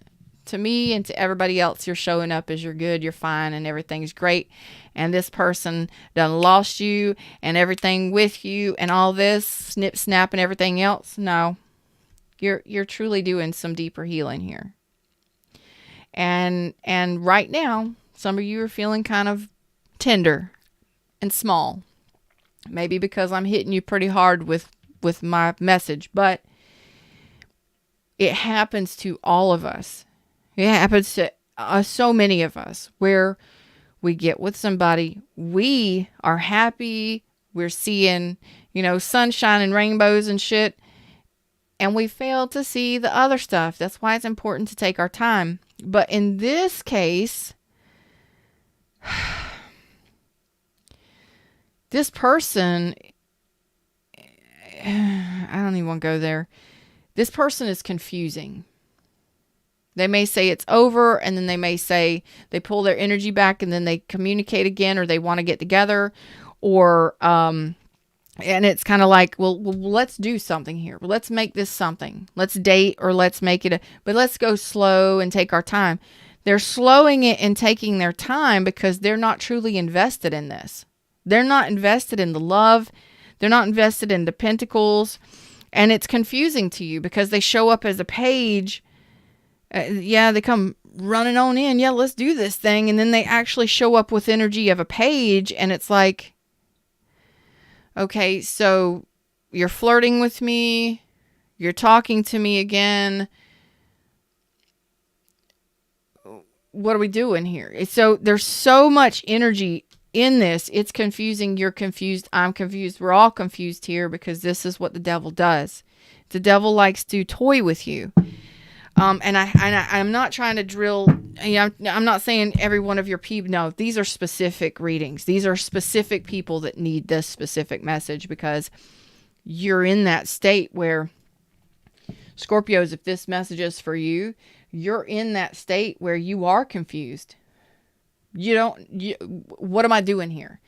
To me and to everybody else, you're showing up as you're good, you're fine, and everything's great. And this person done lost you and everything with you and all this snip, snap, and everything else. No, you're truly doing some deeper healing here. And right now, some of you are feeling kind of tender and small. Maybe because I'm hitting you pretty hard with my message, but it happens to all of us. It happens to so many of us where we get with somebody, we are happy, we're seeing, sunshine and rainbows and shit, and we fail to see the other stuff. That's why it's important to take our time. But in this case, this person, I don't even want to go there. This person is confusing. They may say it's over, and then they may say they pull their energy back, and then they communicate again, or they want to get together, or and it's kind of like, well, let's do something here. Well, let's make this something. Let's date, or let's make it but let's go slow and take our time. They're slowing it and taking their time because they're not truly invested in this. They're not invested in the love. They're not invested in the pentacles, and it's confusing to you because they show up as a page. They come running on in. Yeah, let's do this thing. And then they actually show up with energy of a page. And it's like, okay, so you're flirting with me. You're talking to me again. What are we doing here? So there's so much energy in this. It's confusing. You're confused. I'm confused. We're all confused here because this is what the devil does. The devil likes to toy with you. And I'm not trying to drill, I'm not saying every one of your people, no, these are specific readings. These are specific people that need this specific message because you're in that state where, Scorpios, if this message is for you, you're in that state where you are confused. What am I doing here?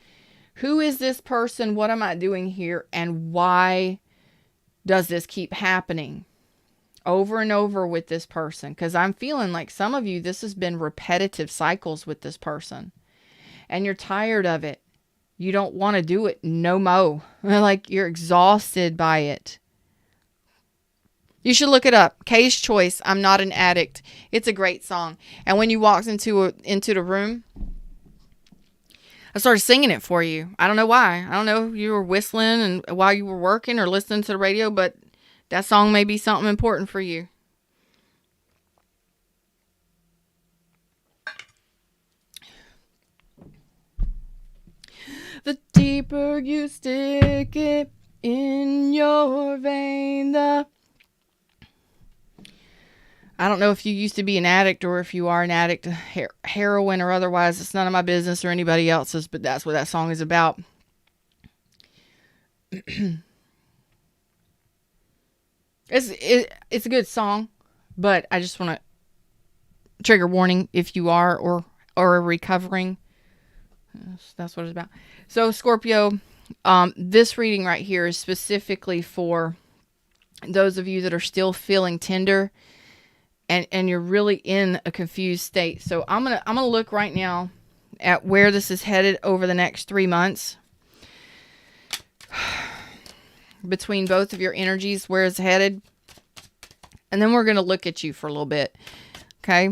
Who is this person? What am I doing here? And why does this keep happening over and over with this person? Because I'm feeling like some of you, this has been repetitive cycles with this person. And you're tired of it. You don't want to do it no mo. Like you're exhausted by it. You should look it up. Kay's Choice, I'm Not an Addict. It's a great song. And when you walked into the room, I started singing it for you. I don't know why. I don't know if you were whistling and while you were working or listening to the radio, but that song may be something important for you. The deeper you stick it in your vein, I don't know if you used to be an addict or if you are an addict, heroin or otherwise. It's none of my business or anybody else's, but that's what that song is about. It's a good song, but I just want to trigger warning if you are or recovering. That's what it's about. So Scorpio, this reading right here is specifically for those of you that are still feeling tender and you're really in a confused state. So I'm gonna look right now at where this is headed over the next 3 months. Between both of your energies, where it's headed. And then we're going to look at you for a little bit. Okay.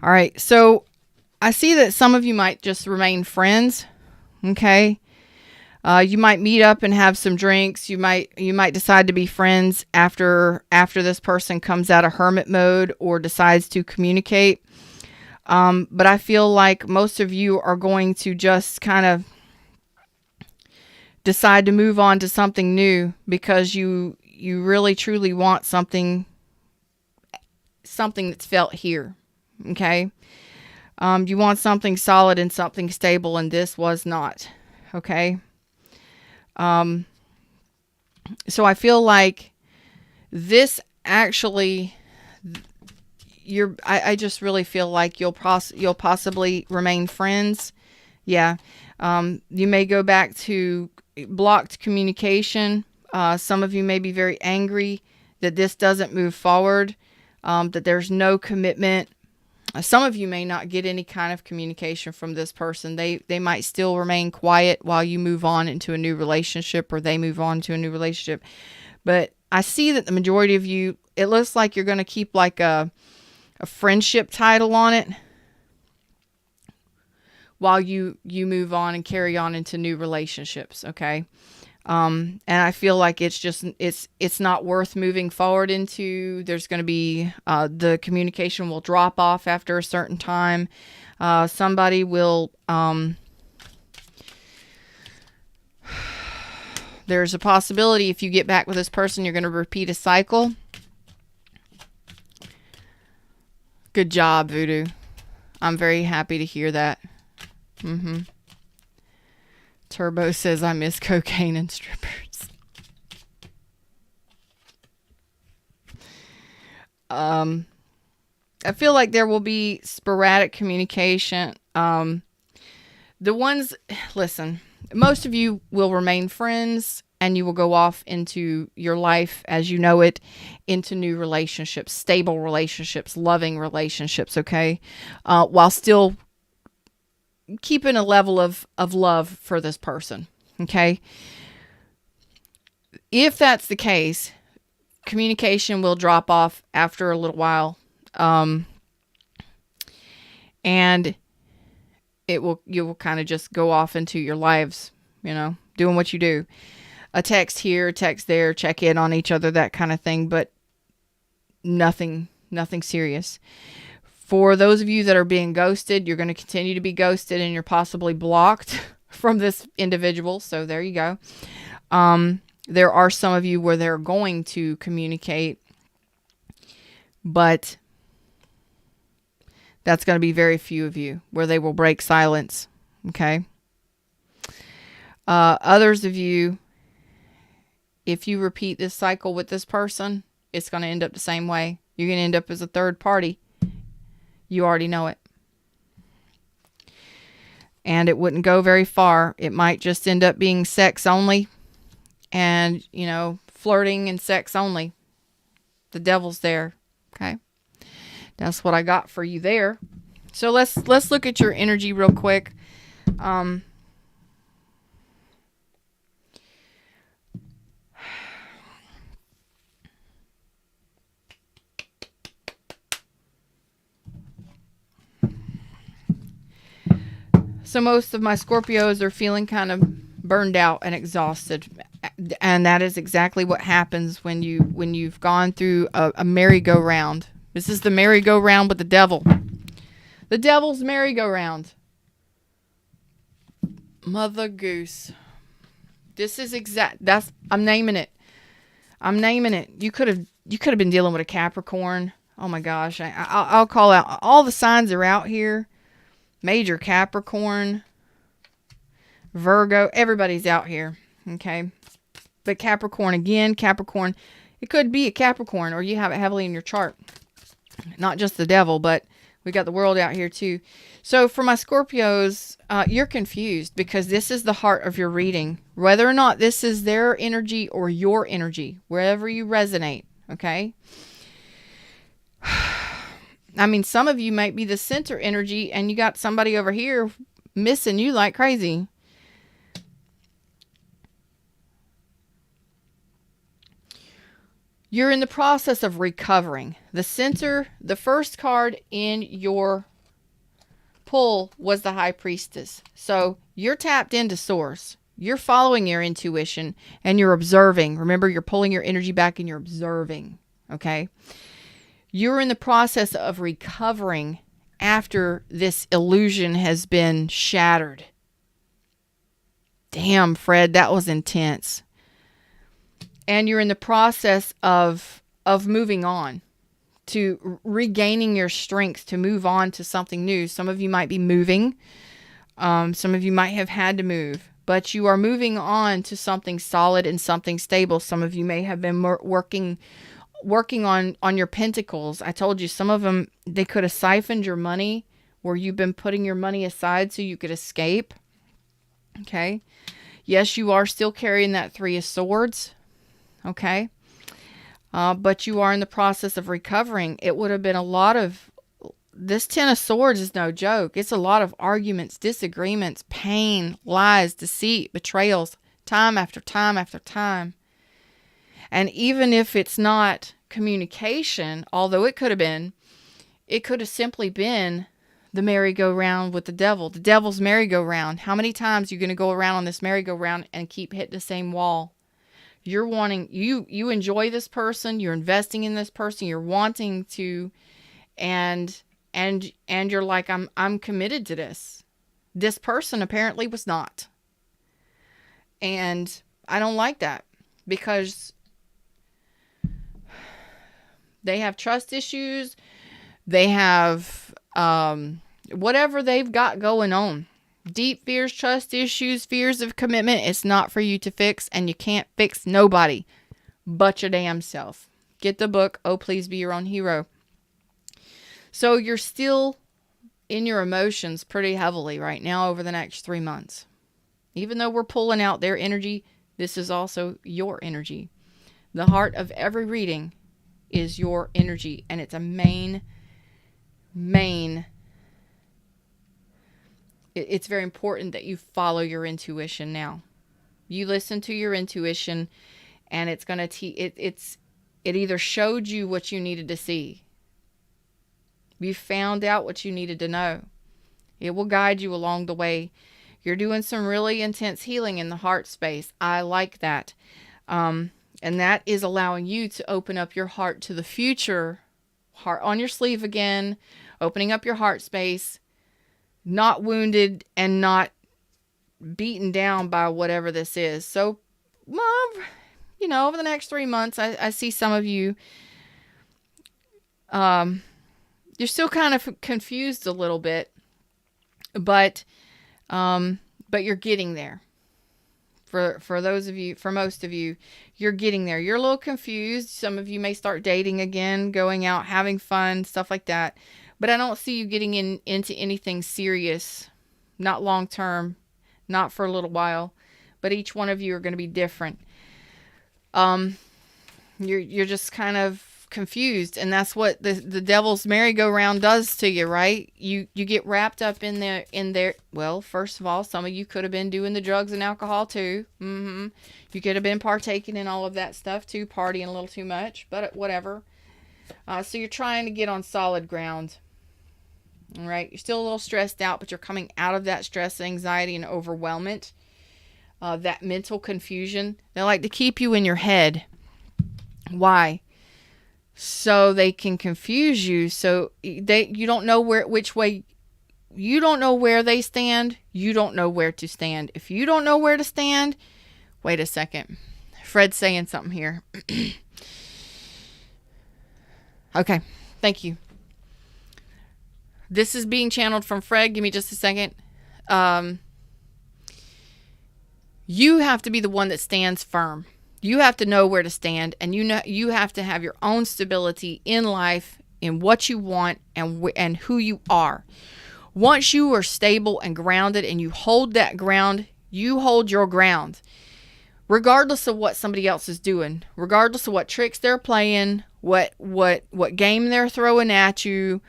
All right. So I see that some of you might just remain friends. Okay. You might meet up and have some drinks. You might decide to be friends after this person comes out of hermit mode or decides to communicate. But I feel like most of you are going to just kind of decide to move on to something new because you really truly want something that's felt here. Okay. You want something solid and something stable, and this was not. Okay. So I feel like this actually, I just really feel like you'll possibly remain friends. Yeah. You may go back to blocked communication. Some of you may be very angry that this doesn't move forward, that there's no commitment. Some of you may not get any kind of communication from this person. They might still remain quiet while you move on into a new relationship, or they move on to a new relationship. But I see that the majority of you, it looks like you're going to keep like a friendship title on it while you move on and carry on into new relationships. Okay. And I feel like it's not worth moving forward into. There's going to be, the communication will drop off after a certain time. Somebody will, there's a possibility if you get back with this person, you're going to repeat a cycle. Good job, Voodoo. I'm very happy to hear that. Turbo says, I miss cocaine and strippers. I feel like there will be sporadic communication. Listen, most of you will remain friends, and you will go off into your life as you know it, into new relationships, stable relationships, loving relationships, okay? While still keeping a level of love for this person, okay? If that's the case, communication will drop off after a little while, and you will kind of just go off into your lives, doing what you do. A text here, a text there, check in on each other, that kind of thing, but nothing serious. For those of you that are being ghosted, you're going to continue to be ghosted, and you're possibly blocked from this individual. So there you go. There are some of you where they're going to communicate, but that's going to be very few of you where they will break silence. Okay. Others of you, if you repeat this cycle with this person, it's going to end up the same way. You're going to end up as a third party. You already know it. And it wouldn't go very far. It might just end up being sex only, and, flirting and sex only. The devil's there. Okay. That's what I got for you there. So let's look at your energy real quick. So most of my Scorpios are feeling kind of burned out and exhausted. And that is exactly what happens when you've gone through a merry-go-round. This is the merry-go-round with the devil. The devil's merry-go-round. Mother goose. This is I'm naming it. You could have been dealing with a Capricorn. Oh my gosh. I'll call out all the signs are out here. Major Capricorn, Virgo, everybody's out here, okay? But Capricorn, it could be a Capricorn, or you have it heavily in your chart. Not just the devil, but we got the world out here too. So for my Scorpios, you're confused because this is the heart of your reading. Whether or not this is their energy or your energy, wherever you resonate, okay? I mean, some of you might be the center energy, and you got somebody over here missing you like crazy. You're in the process of recovering. The center, the first card in your pull was the High Priestess. So you're tapped into Source. You're following your intuition, and you're observing. Remember, you're pulling your energy back and you're observing. Okay? You're in the process of recovering after this illusion has been shattered. Damn, Fred, that was intense. And you're in the process of moving on, to regaining your strength to move on to something new. Some of you might be moving. Some of you might have had to move. But you are moving on to something solid and something stable. Some of you may have been working working on your pentacles. I told you some of them, they could have siphoned your money where you've been putting your money aside so you could escape. Okay. Yes, you are still carrying that Three of Swords. Okay. But you are in the process of recovering. It would have been a lot of, this Ten of Swords is no joke. It's a lot of arguments, disagreements, pain, lies, deceit, betrayals, time after time after time. And even if it's not communication, although it could have been, it could have simply been the merry-go-round with the devil. The devil's merry-go-round. How many times are you going to go around on this merry-go-round and keep hitting the same wall? You're wanting, you enjoy this person, you're investing in this person, you're wanting to, and you're like, I'm committed to this. This person apparently was not. And I don't like that, because they have trust issues. They have whatever they've got going on. Deep fears, trust issues, fears of commitment. It's not for you to fix, and you can't fix nobody but your damn self. Get the book, Oh Please Be Your Own Hero. So you're still in your emotions pretty heavily right now over the next 3 months. Even though we're pulling out their energy, this is also your energy. The heart of every reading is your energy, and it's a main it's very important that you follow your intuition now. You listen to your intuition, and it's going to it either showed you what you needed to see. You found out what you needed to know. It will guide you along the way. You're doing some really intense healing in the heart space. I like that. And that is allowing you to open up your heart to the future. Heart on your sleeve again. Opening up your heart space. Not wounded and not beaten down by whatever this is. So, over the next 3 months, I see some of you, you're still kind of confused a little bit, but you're getting there. For those of you, for most of you, you're getting there. You're a little confused. Some of you may start dating again, going out, having fun, stuff like that. But I don't see you getting into anything serious, not long term, not for a little while. But each one of you are going to be different. You're just kind of confused, and that's what the devil's merry-go-round does to you, right? You get wrapped up in there. Well, first of all, some of you could have been doing the drugs and alcohol too. You could have been partaking in all of that stuff too, partying a little too much, but whatever. So you're trying to get on solid ground. All right, you're still a little stressed out, but you're coming out of that stress, anxiety, and overwhelmment. That mental confusion. They like to keep you in your head. Why? So they can confuse you. So you don't know which way. You don't know where they stand. You don't know where to stand. If you don't know where to stand, wait a second. Fred's saying something here. Okay, thank you. This is being channeled from Fred. Give me just a second. You have to be the one that stands firm. You have to know where to stand, and you have to have your own stability in life, in what you want, and who you are. Once you are stable and grounded, and you hold that ground, you hold your ground, regardless of what somebody else is doing, regardless of what tricks they're playing, what game they're throwing at you,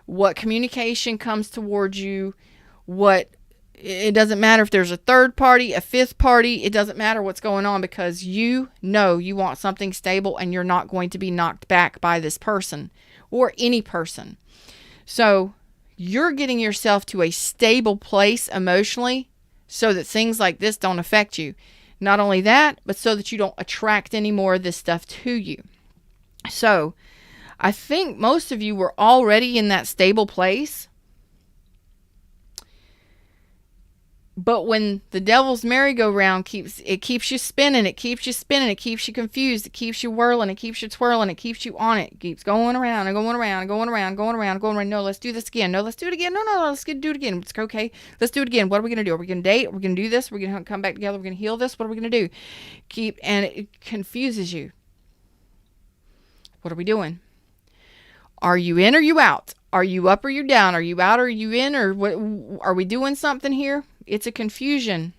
what communication comes towards you, it doesn't matter if there's a third party, a fifth party. It doesn't matter what's going on, because you know you want something stable, and you're not going to be knocked back by this person or any person. So you're getting yourself to a stable place emotionally so that things like this don't affect you. Not only that, but so that you don't attract any more of this stuff to you. So I think most of you were already in that stable place. But when the devil's merry-go-round keeps you spinning, it keeps you confused, it keeps you whirling, it keeps you twirling, it keeps you on it. It keeps going around and going around and going around and going around and going around. No, let's do this again. No, let's do it again. No, let's do it again. It's okay. Let's do it again. What are we going to do? Are we going to date? Are we going to do this? Are we going to come back together? We're going to heal this? What are we going to do? And it confuses you. What are we doing? Are you in or you out? Are you up or you down? Are you out or are you in? Or what? Are we doing something here? It's a confusion,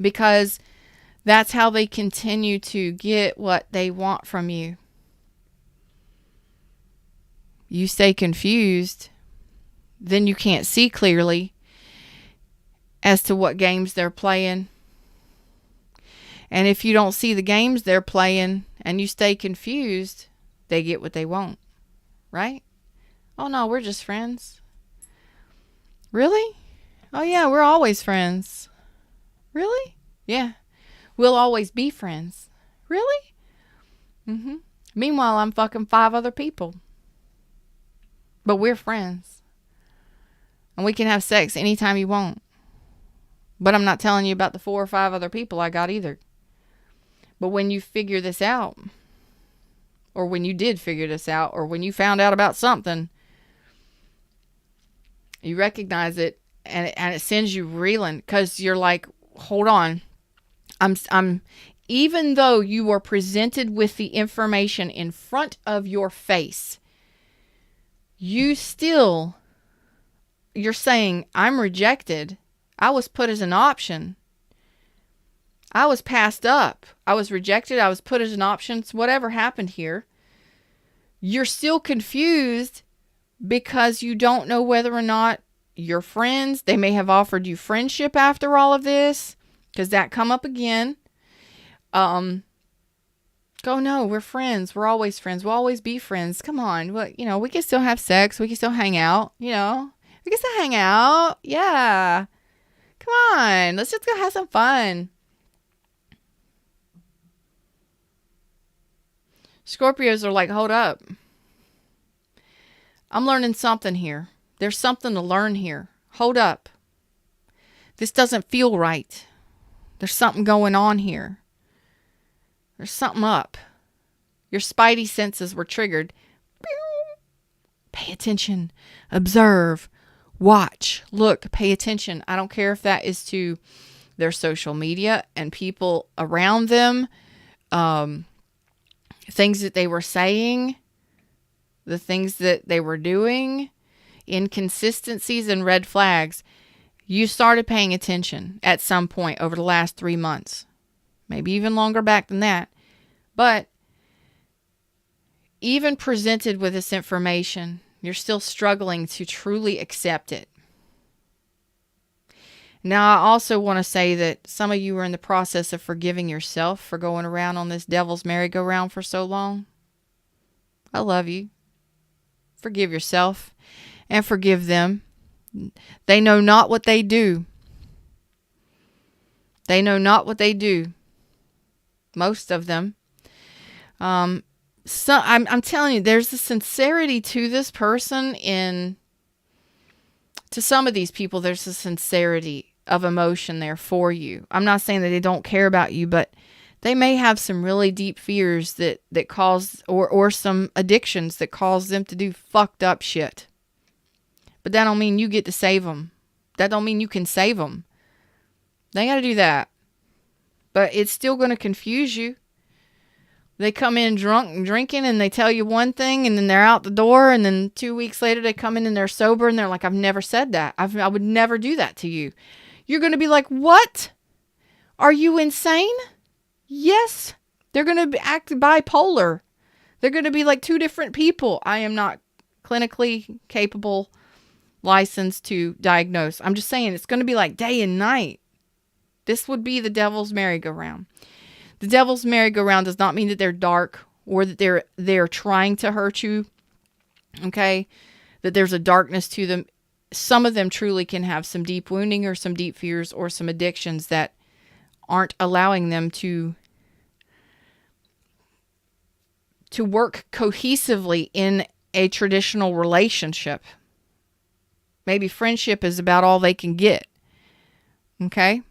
because that's how they continue to get what they want from you. You stay confused, then you can't see clearly as to what games they're playing. And if you don't see the games they're playing and you stay confused, they get what they want, right? Oh no, we're just friends. Really? Oh yeah, we're always friends. Really? Yeah. We'll always be friends. Really? Mm-hmm. Meanwhile, I'm fucking 5 other people. But we're friends. And we can have sex anytime you want. But I'm not telling you about the 4 or 5 other people I got either. But when you figure this out, or when you did figure this out, or when you found out about something, you recognize it, and it sends you reeling, because you're like, hold on. I'm even though you are presented with the information in front of your face, you're saying, I'm rejected. I was put as an option. I was passed up. I was rejected. I was put as an option. So whatever happened here, you're still confused because you don't know whether or not you're friends. They may have offered you friendship after all of this, because that come up again. No, we're friends. We're always friends. We'll always be friends. Come on. Well, we can still have sex. We can still hang out. We can still hang out. Yeah. Come on. Let's just go have some fun. Scorpios are like, hold up. I'm learning something here. There's something to learn here. Hold up. This doesn't feel right. There's something going on here. There's something up. Your spidey senses were triggered. Pay attention. Observe. Watch. Look. Pay attention. I don't care if that is to their social media and people around them. Things that they were saying. The things that they were doing. Inconsistencies and red flags. You started paying attention at some point over the last 3 months. Maybe even longer back than that. But even presented with this information, you're still struggling to truly accept it. Now, I also want to say that some of you are in the process of forgiving yourself for going around on this devil's merry-go-round for so long. I love you. Forgive yourself and forgive them. They know not what they do. They know not what they do. Most of them. I'm telling you, there's a sincerity to this person. To some of these people, there's a sincerity of emotion there for you. I'm not saying that they don't care about you, but they may have some really deep fears that cause, or some addictions that cause them to do fucked up shit. But that don't mean you get to save them. That don't mean you can save them. They got to do that. But it's still going to confuse you. They come in drunk and drinking, and they tell you one thing, and then they're out the door, and then 2 weeks later they come in and they're sober, and they're like, I've never said that. I would never do that to you. You're going to be like, what? Are you insane? Yes. They're going to act bipolar. They're going to be like 2 different people. I am not clinically capable, licensed to diagnose. I'm just saying it's going to be like day and night. This would be the devil's merry-go-round. The devil's merry-go-round does not mean that they're dark or that they're trying to hurt you. Okay? That there's a darkness to them. Some of them truly can have some deep wounding or some deep fears or some addictions that aren't allowing them to work cohesively in a traditional relationship. Maybe friendship is about all they can get. Okay?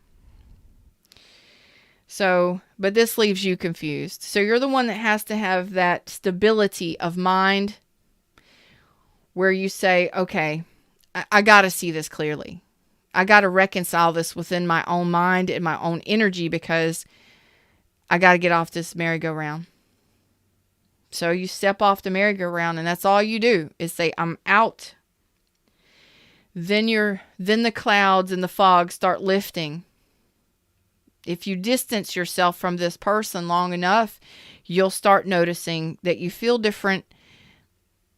So, but this leaves you confused. So you're the one that has to have that stability of mind where you say, okay, I got to see this clearly. I got to reconcile this within my own mind and my own energy, because I got to get off this merry-go-round. So you step off the merry-go-round and that's all you do is say, I'm out. Then the clouds and the fog start lifting. If you distance yourself from this person long enough, you'll start noticing that you feel different,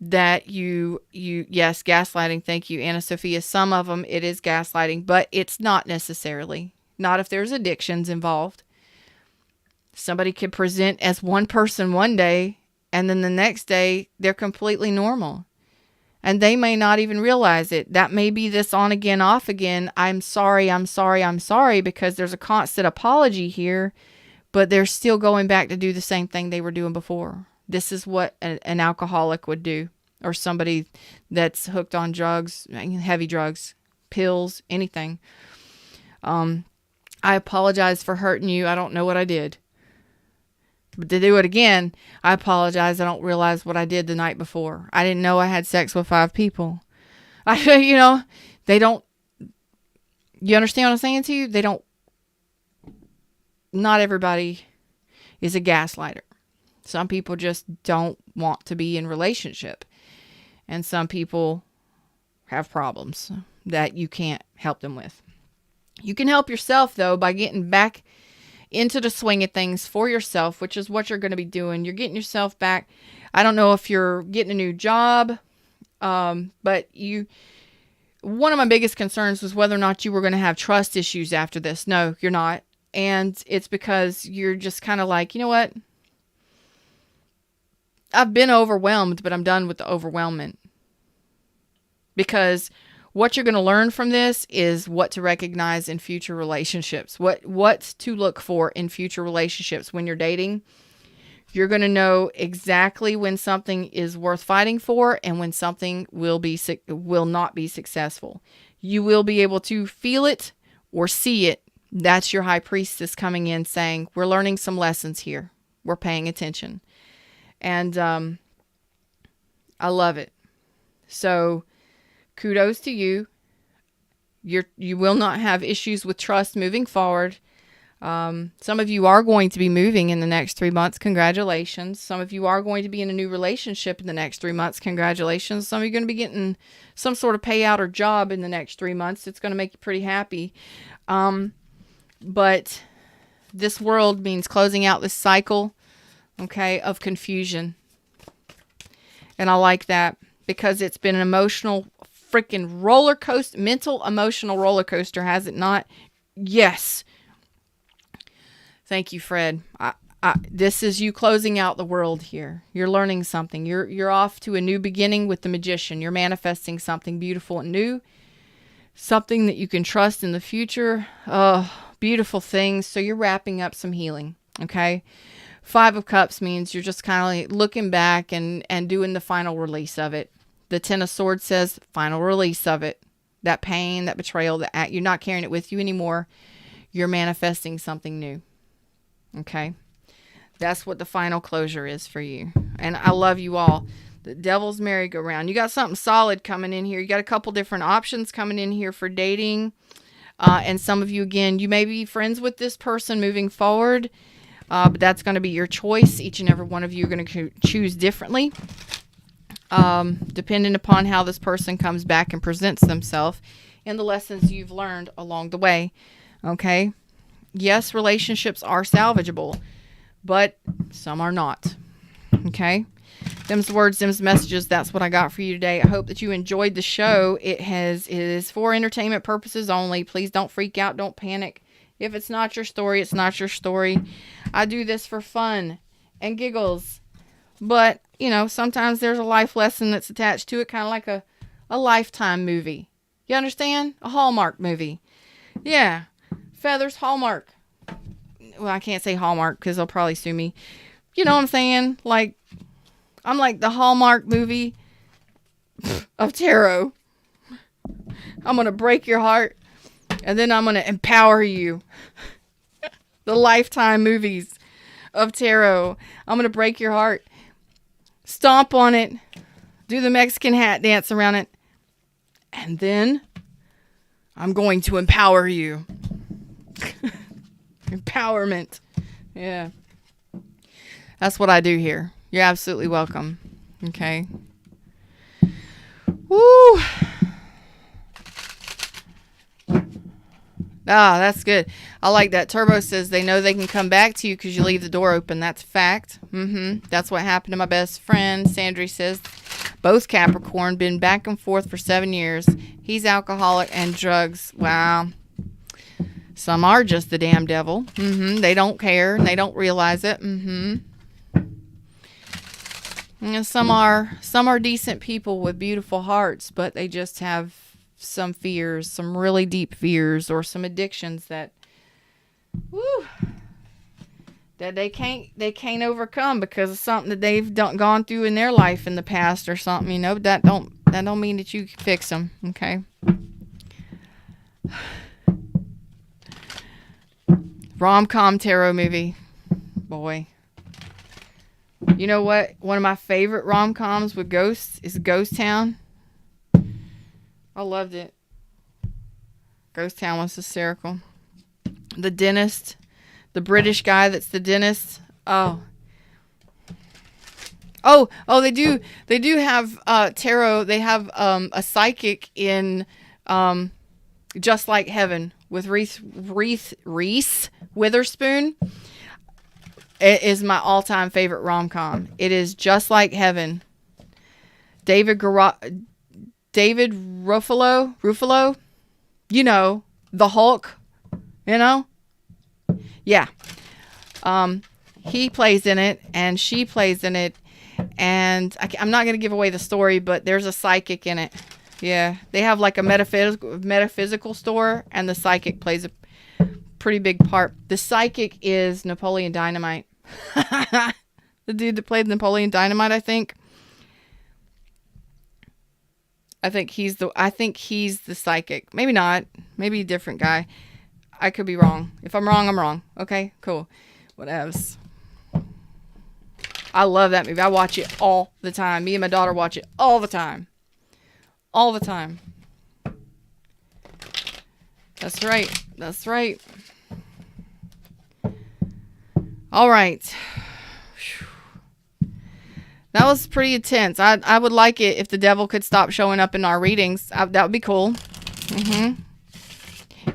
that yes, gaslighting. Thank you, Anna Sophia. Some of them, it is gaslighting, but it's not necessarily. Not if there's addictions involved. Somebody could present as one person one day, and then the next day, they're completely normal. And they may not even realize it. That may be this on again, off again. I'm sorry, I'm sorry, I'm sorry, because there's a constant apology here, but they're still going back to do the same thing they were doing before. This is what an alcoholic would do, or somebody that's hooked on drugs, heavy drugs, pills, anything. I apologize for hurting you. I don't know what I did. But to do it again, I apologize. I don't realize what I did the night before. I didn't know I had sex with 5 people. They don't, you understand what I'm saying to you? They don't, not everybody is a gaslighter. Some people just don't want to be in relationship. And some people have problems that you can't help them with. You can help yourself, though, by getting back into the swing of things for yourself, which is what you're going to be doing. You're getting yourself back. I don't know if you're getting a new job, but one of my biggest concerns was whether or not you were going to have trust issues after this. No, you're not. And it's because you're just kind of like, you know what? I've been overwhelmed, but I'm done with the overwhelmment. Because what you're going to learn from this is what to recognize in future relationships. What to look for in future relationships when you're dating. You're going to know exactly when something is worth fighting for and when something will not be successful. You will be able to feel it or see it. That's your high priestess coming in saying, we're learning some lessons here. We're paying attention. And I love it. So kudos to you. You will not have issues with trust moving forward. Some of you are going to be moving in the next 3 months. Congratulations. Some of you are going to be in a new relationship in the next 3 months. Congratulations. Some of you are going to be getting some sort of payout or job in the next 3 months. It's going to make you pretty happy. But this world means closing out this cycle, okay, of confusion. And I like that because it's been an emotional freaking roller coaster, mental emotional roller coaster, has it not? Yes. Thank you, Fred. This is you closing out the world here. You're learning something. You're off to a new beginning with the magician. You're manifesting something beautiful and new, something that you can trust in the future. Beautiful things. So you're wrapping up some healing. Okay. 5 of Cups means you're just kind of like looking back and doing the final release of it. The 10 of Swords says final release of it. That pain, that betrayal, you're not carrying it with you anymore. You're manifesting something new. Okay. That's what the final closure is for you. And I love you all. The Devil's merry-go-round. You got something solid coming in here. You got a couple different options coming in here for dating. And some of you, again, you may be friends with this person moving forward. But that's going to be your choice. Each and every one of you are going to choose differently. Depending upon how this person comes back and presents themselves and the lessons you've learned along the way. Okay. Yes, relationships are salvageable, but some are not. Okay. Them's words, them's messages. That's what I got for you today. I hope that you enjoyed the show. It is for entertainment purposes only. Please don't freak out. Don't panic. If it's not your story, it's not your story. I do this for fun and giggles. But, sometimes there's a life lesson that's attached to it, kind of like a Lifetime movie. You understand? A Hallmark movie. Yeah. Feathers, Hallmark. Well, I can't say Hallmark because they'll probably sue me. You know what I'm saying? Like, I'm like the Hallmark movie of tarot. I'm going to break your heart. And then I'm going to empower you. The Lifetime movies of tarot. I'm going to break your heart. Stomp on it. Do the Mexican hat dance around it. And then I'm going to empower you. Empowerment. Yeah. That's what I do here. You're absolutely welcome. Okay. Woo. Ah, that's good. I like that. Turbo says they know they can come back to you because you leave the door open. That's fact. That's what happened to my best friend. Sandry says both Capricorn, been back and forth for 7 years. He's alcoholic and drugs. Wow. Some are just the damn devil. They don't care and they don't realize it. And some are decent people with beautiful hearts, but they just have some fears, some really deep fears, or some addictions that they can't overcome because of something that they've gone through in their life in the past or something. You know, that don't mean that you can fix them. Okay. Rom-com tarot movie, boy. You know what? One of my favorite rom-coms with ghosts is Ghost Town. I loved it. Ghost Town was hysterical. The dentist, the British guy that's the dentist. Oh, they do have tarot. They have a psychic in Just Like Heaven with Reese Witherspoon. It is my all-time favorite rom-com. It is Just Like Heaven. David Ruffalo, you know, the Hulk, you know? Yeah. He plays in it, and she plays in it, and I'm not going to give away the story, but there's a psychic in it. Yeah. They have like a metaphysical store, and the psychic plays a pretty big part. The psychic is Napoleon Dynamite. The dude that played Napoleon Dynamite, I think. I think he's the psychic. Maybe not. Maybe a different guy. I could be wrong. If I'm wrong, I'm wrong. Okay, cool. Whatevs. I love that movie. I watch it all the time. Me and my daughter watch it all the time. All the time. That's right. That's right. All right. That was pretty intense. I would like it if the devil could stop showing up in our readings. That would be cool.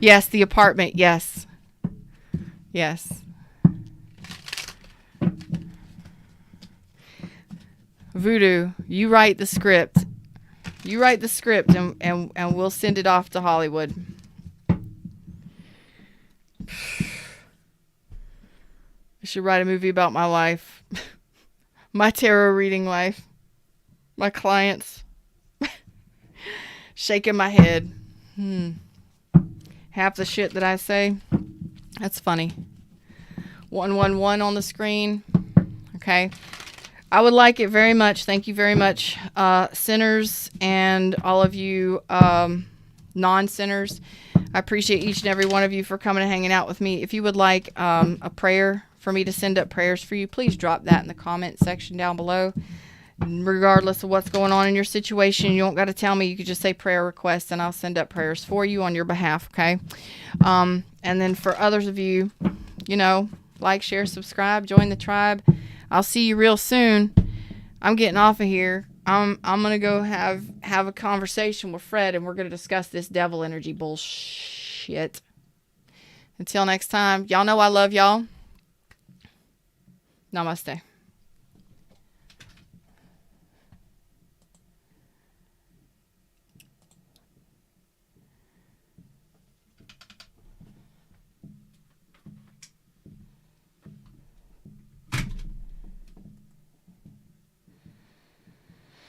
Yes, the apartment. Yes. Yes. Voodoo, you write the script. You write the script and we'll send it off to Hollywood. I should write a movie about my life. My tarot reading life. My clients. Shaking my head. Half the shit that I say. That's funny. 111 on the screen. Okay. I would like it very much. Thank you very much, sinners and all of you non-sinners. I appreciate each and every one of you for coming and hanging out with me. If you would like a prayer for me to send up prayers for you, please drop that in the comment section down below. Regardless of what's going on in your situation, you don't got to tell me. You could just say prayer request and I'll send up prayers for you on your behalf, okay? And then for others of you, you know, like, share, subscribe, join the tribe. I'll see you real soon. I'm getting off of here. I'm going to go have a conversation with Fred, and we're going to discuss this devil energy bullshit. Until next time, y'all know I love y'all. Namaste.